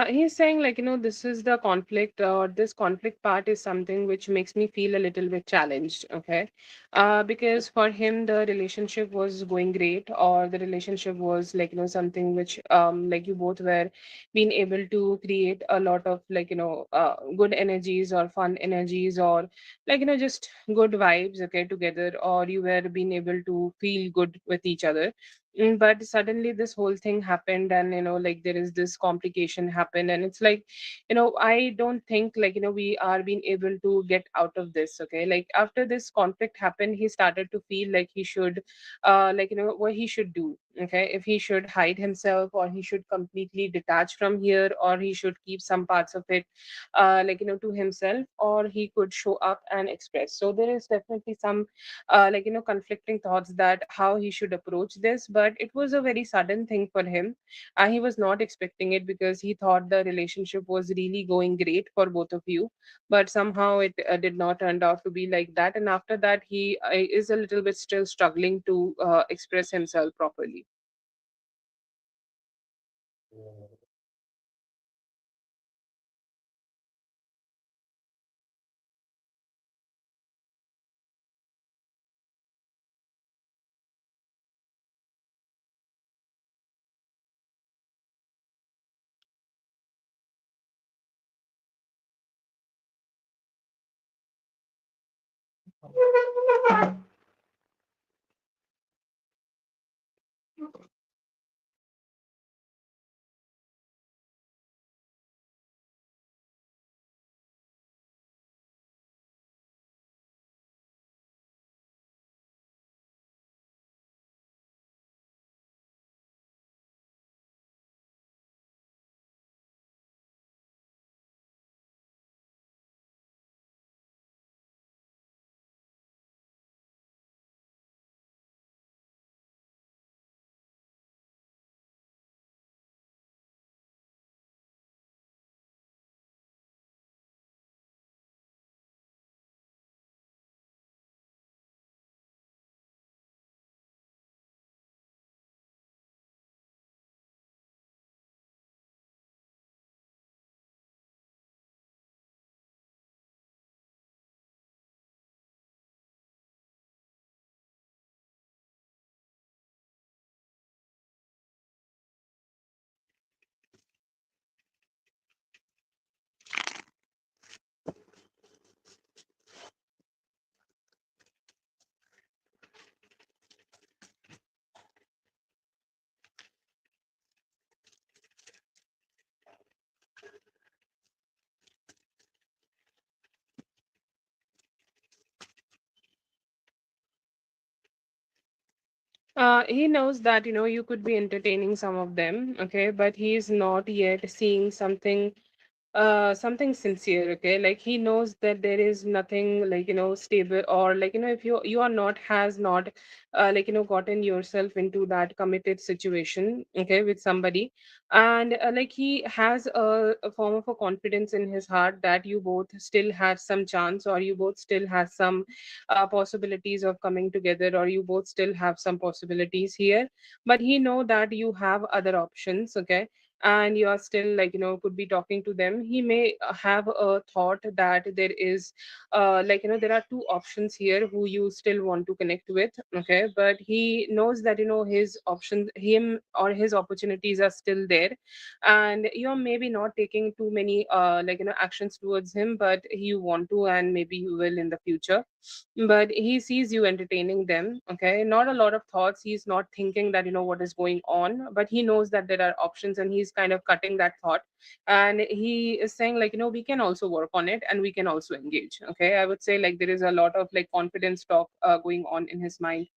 He's saying, like, this is the conflict, or this conflict part is something which makes me feel a little bit challenged. Okay. Because for him, the relationship was going great, or the relationship was, like, something which, like, you both were being able to create a lot of, like, good energies or fun energies, or, like, just good vibes, okay, together, or you were being able to feel good with each other. But suddenly this whole thing happened, and like, there is this complication happened, and it's like, I don't think, like, we are being able to get out of this. Okay, like, after this conflict happened, he started to feel like he should, like, what he should do. Okay, if he should hide himself, or he should completely detach from here, or he should keep some parts of it, like, to himself, or he could show up and express. So there is definitely some, like, conflicting thoughts that how he should approach this. But it was a very sudden thing for him. He was not expecting it, because he thought the relationship was really going great for both of you, but somehow it did not turn out to be like that. And after that, he is a little bit still struggling to express himself properly. He knows that, you could be entertaining some of them, okay, but he's not yet seeing something sincere. Okay, like, he knows that there is nothing, like, stable, or, like, if you are not, has not, like, gotten yourself into that committed situation, okay, with somebody. And like, he has a form of a confidence in his heart that you both still have some chance, or you both still have some possibilities of coming together, or you both still have some possibilities here. But he know that you have other options. Okay, and you are still, like, could be talking to them. He may have a thought that there is, like, there are two options here who you still want to connect with. Okay, but he knows that, his options, him or his opportunities are still there, and you're maybe not taking too many, like, actions towards him, but you want to, and maybe you will in the future. But he sees you entertaining them. Okay, not a lot of thoughts. He's not thinking that, what is going on, but he knows that there are options, and he's kind of cutting that thought. And he is saying, like, we can also work on it, and we can also engage. Okay, I would say, like, there is a lot of, like, confidence talk going on in his mind.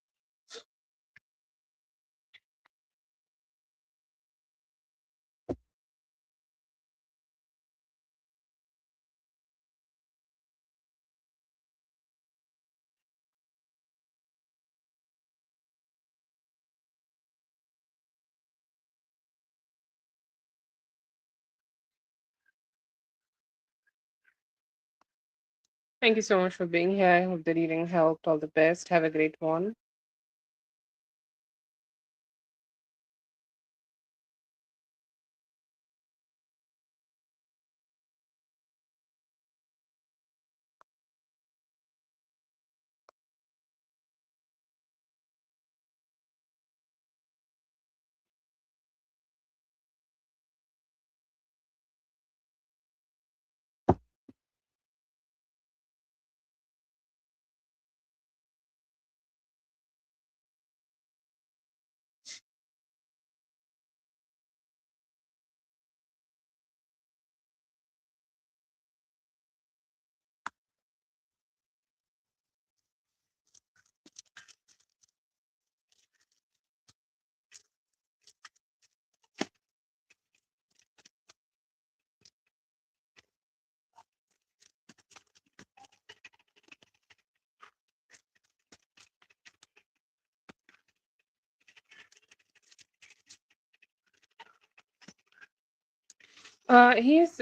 Thank you so much for being here. I hope the reading helped. All the best. Have a great one. He's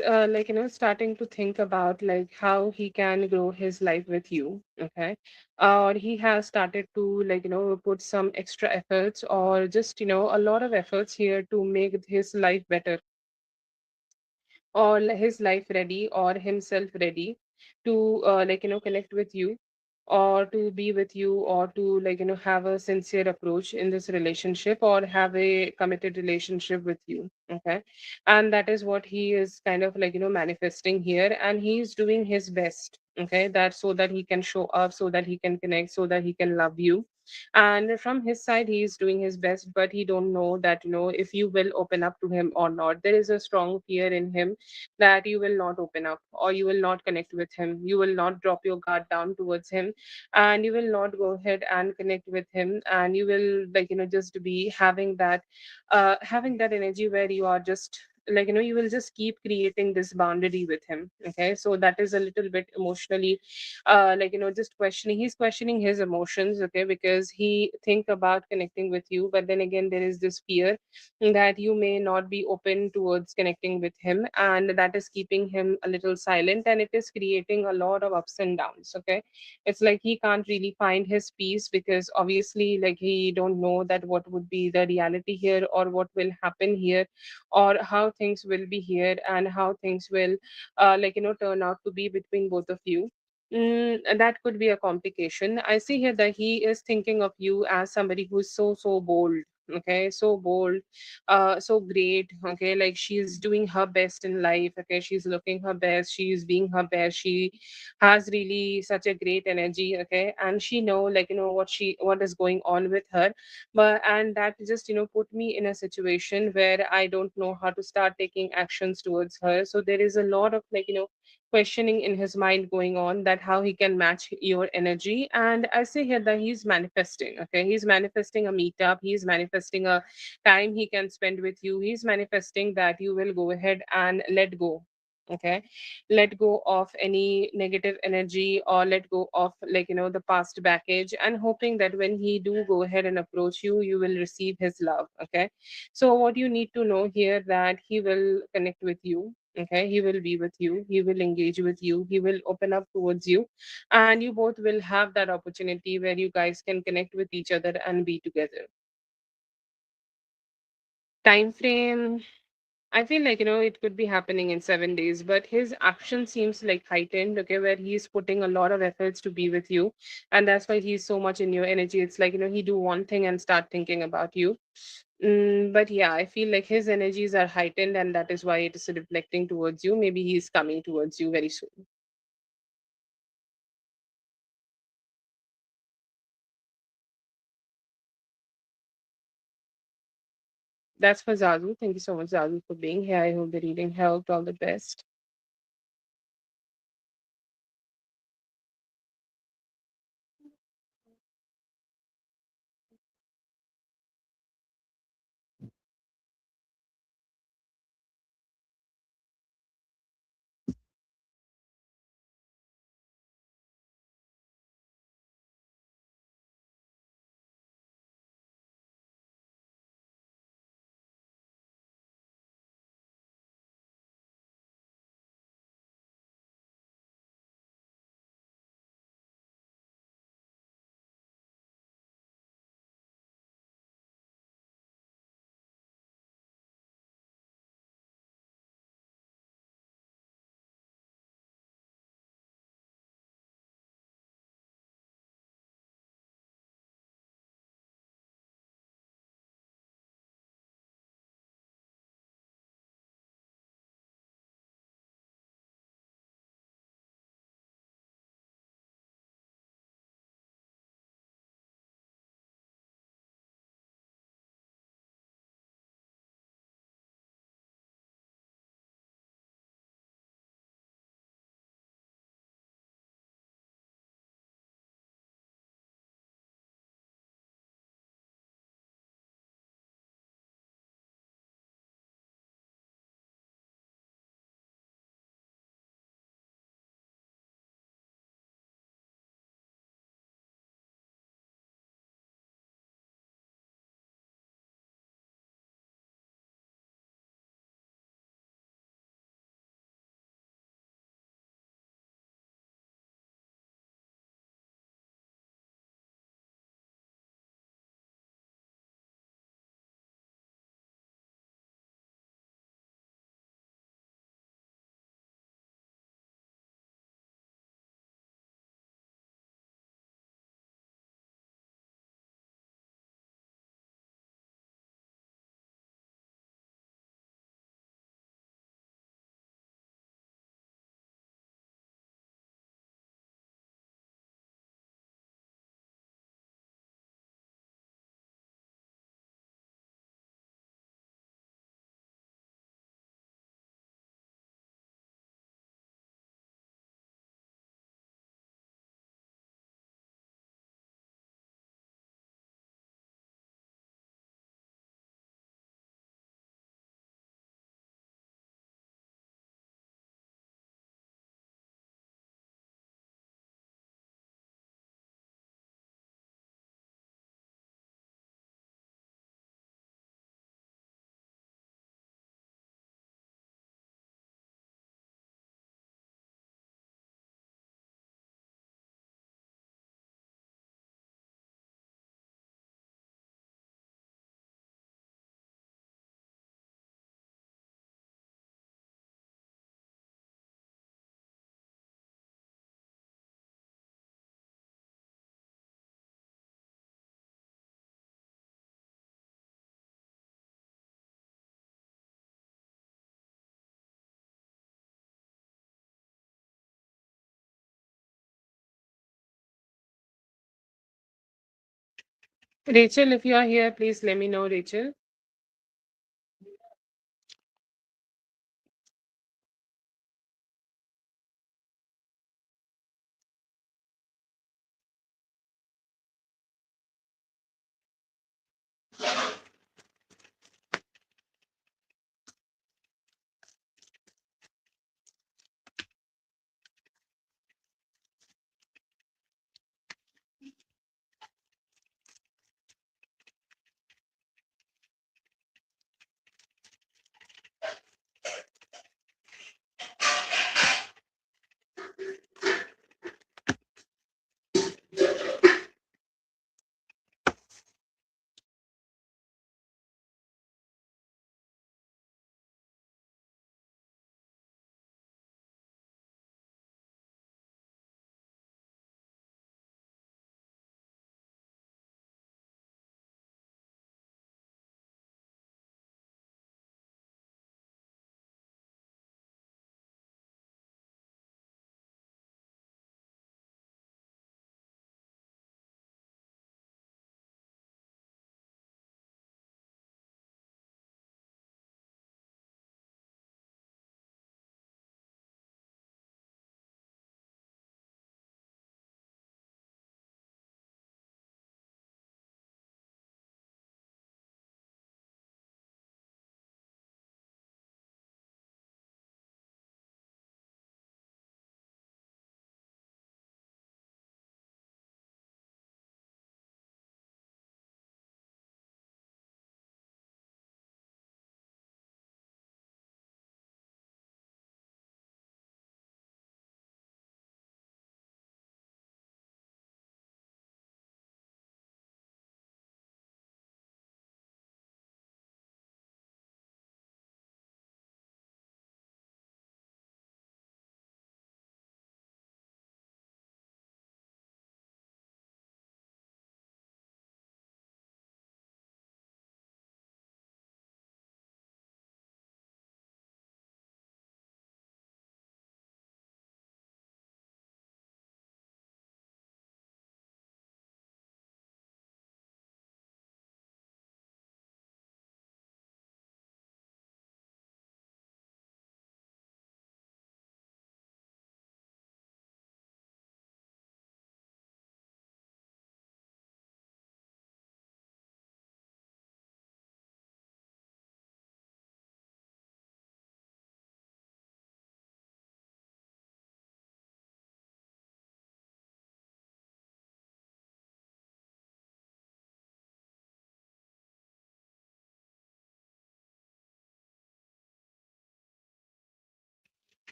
starting to think about like how he can grow his life with you. Okay. Or he has started to put some extra efforts or just a lot of efforts here to make his life better or his life ready or himself ready to connect with you or to be with you or to have a sincere approach in this relationship or have a committed relationship with you. Okay. And that is what he is kind of manifesting here, and he's doing his best. Okay, that so that he can show up, so that he can connect, so that he can love you. And from his side he is doing his best, but he don't know that if you will open up to him or not. There is a strong fear in him that you will not open up or you will not connect with him, you will not drop your guard down towards him, and you will not go ahead and connect with him, and you will just be having that energy where you are just you will just keep creating this boundary with him. Okay, so that is a little bit emotionally just questioning, he's questioning his emotions. Okay, because he think about connecting with you, but then again there is this fear that you may not be open towards connecting with him, and that is keeping him a little silent, and it is creating a lot of ups and downs. Okay, it's like he can't really find his peace because obviously he don't know that what would be the reality here or what will happen here or how things will be here and how things will turn out to be between both of you. That could be a complication. I see here that he is thinking of you as somebody who's so bold. Okay, so bold, so great. Okay, like she's doing her best in life. Okay, she's looking her best, she's being her best, she has really such a great energy. Okay, and she know what is going on with her. But and that just put me in a situation where I don't know how to start taking actions towards her. So there is a lot of questioning in his mind going on, that how he can match your energy. And I say here that he's manifesting. Okay, he's manifesting a meetup, he's manifesting a time he can spend with you, he's manifesting that you will go ahead and let go. Okay, let go of any negative energy or let go of the past baggage, and hoping that when he do go ahead and approach you, you will receive his love. Okay, so what you need to know here, that he will connect with you. Okay, he will be with you, he will engage with you, he will open up towards you, and you both will have that opportunity where you guys can connect with each other and be together. Time frame, I feel it could be happening in 7 days, but his action seems like heightened. Okay, where he's putting a lot of efforts to be with you, and that's why he's so much in your energy. It's like he do one thing and start thinking about you. But yeah, I feel like his energies are heightened, and that is why it is reflecting towards you. Maybe he's coming towards you very soon. That's for Zazu. Thank you so much, Zazu, for being here. I hope the reading helped. All the best. Rachel, if you are here, please let me know, Rachel.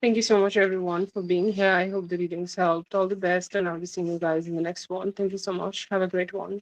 Thank you so much, everyone, for being here. I hope the readings helped. All the best, and I'll be seeing you guys in the next one. Thank you so much. Have a great one.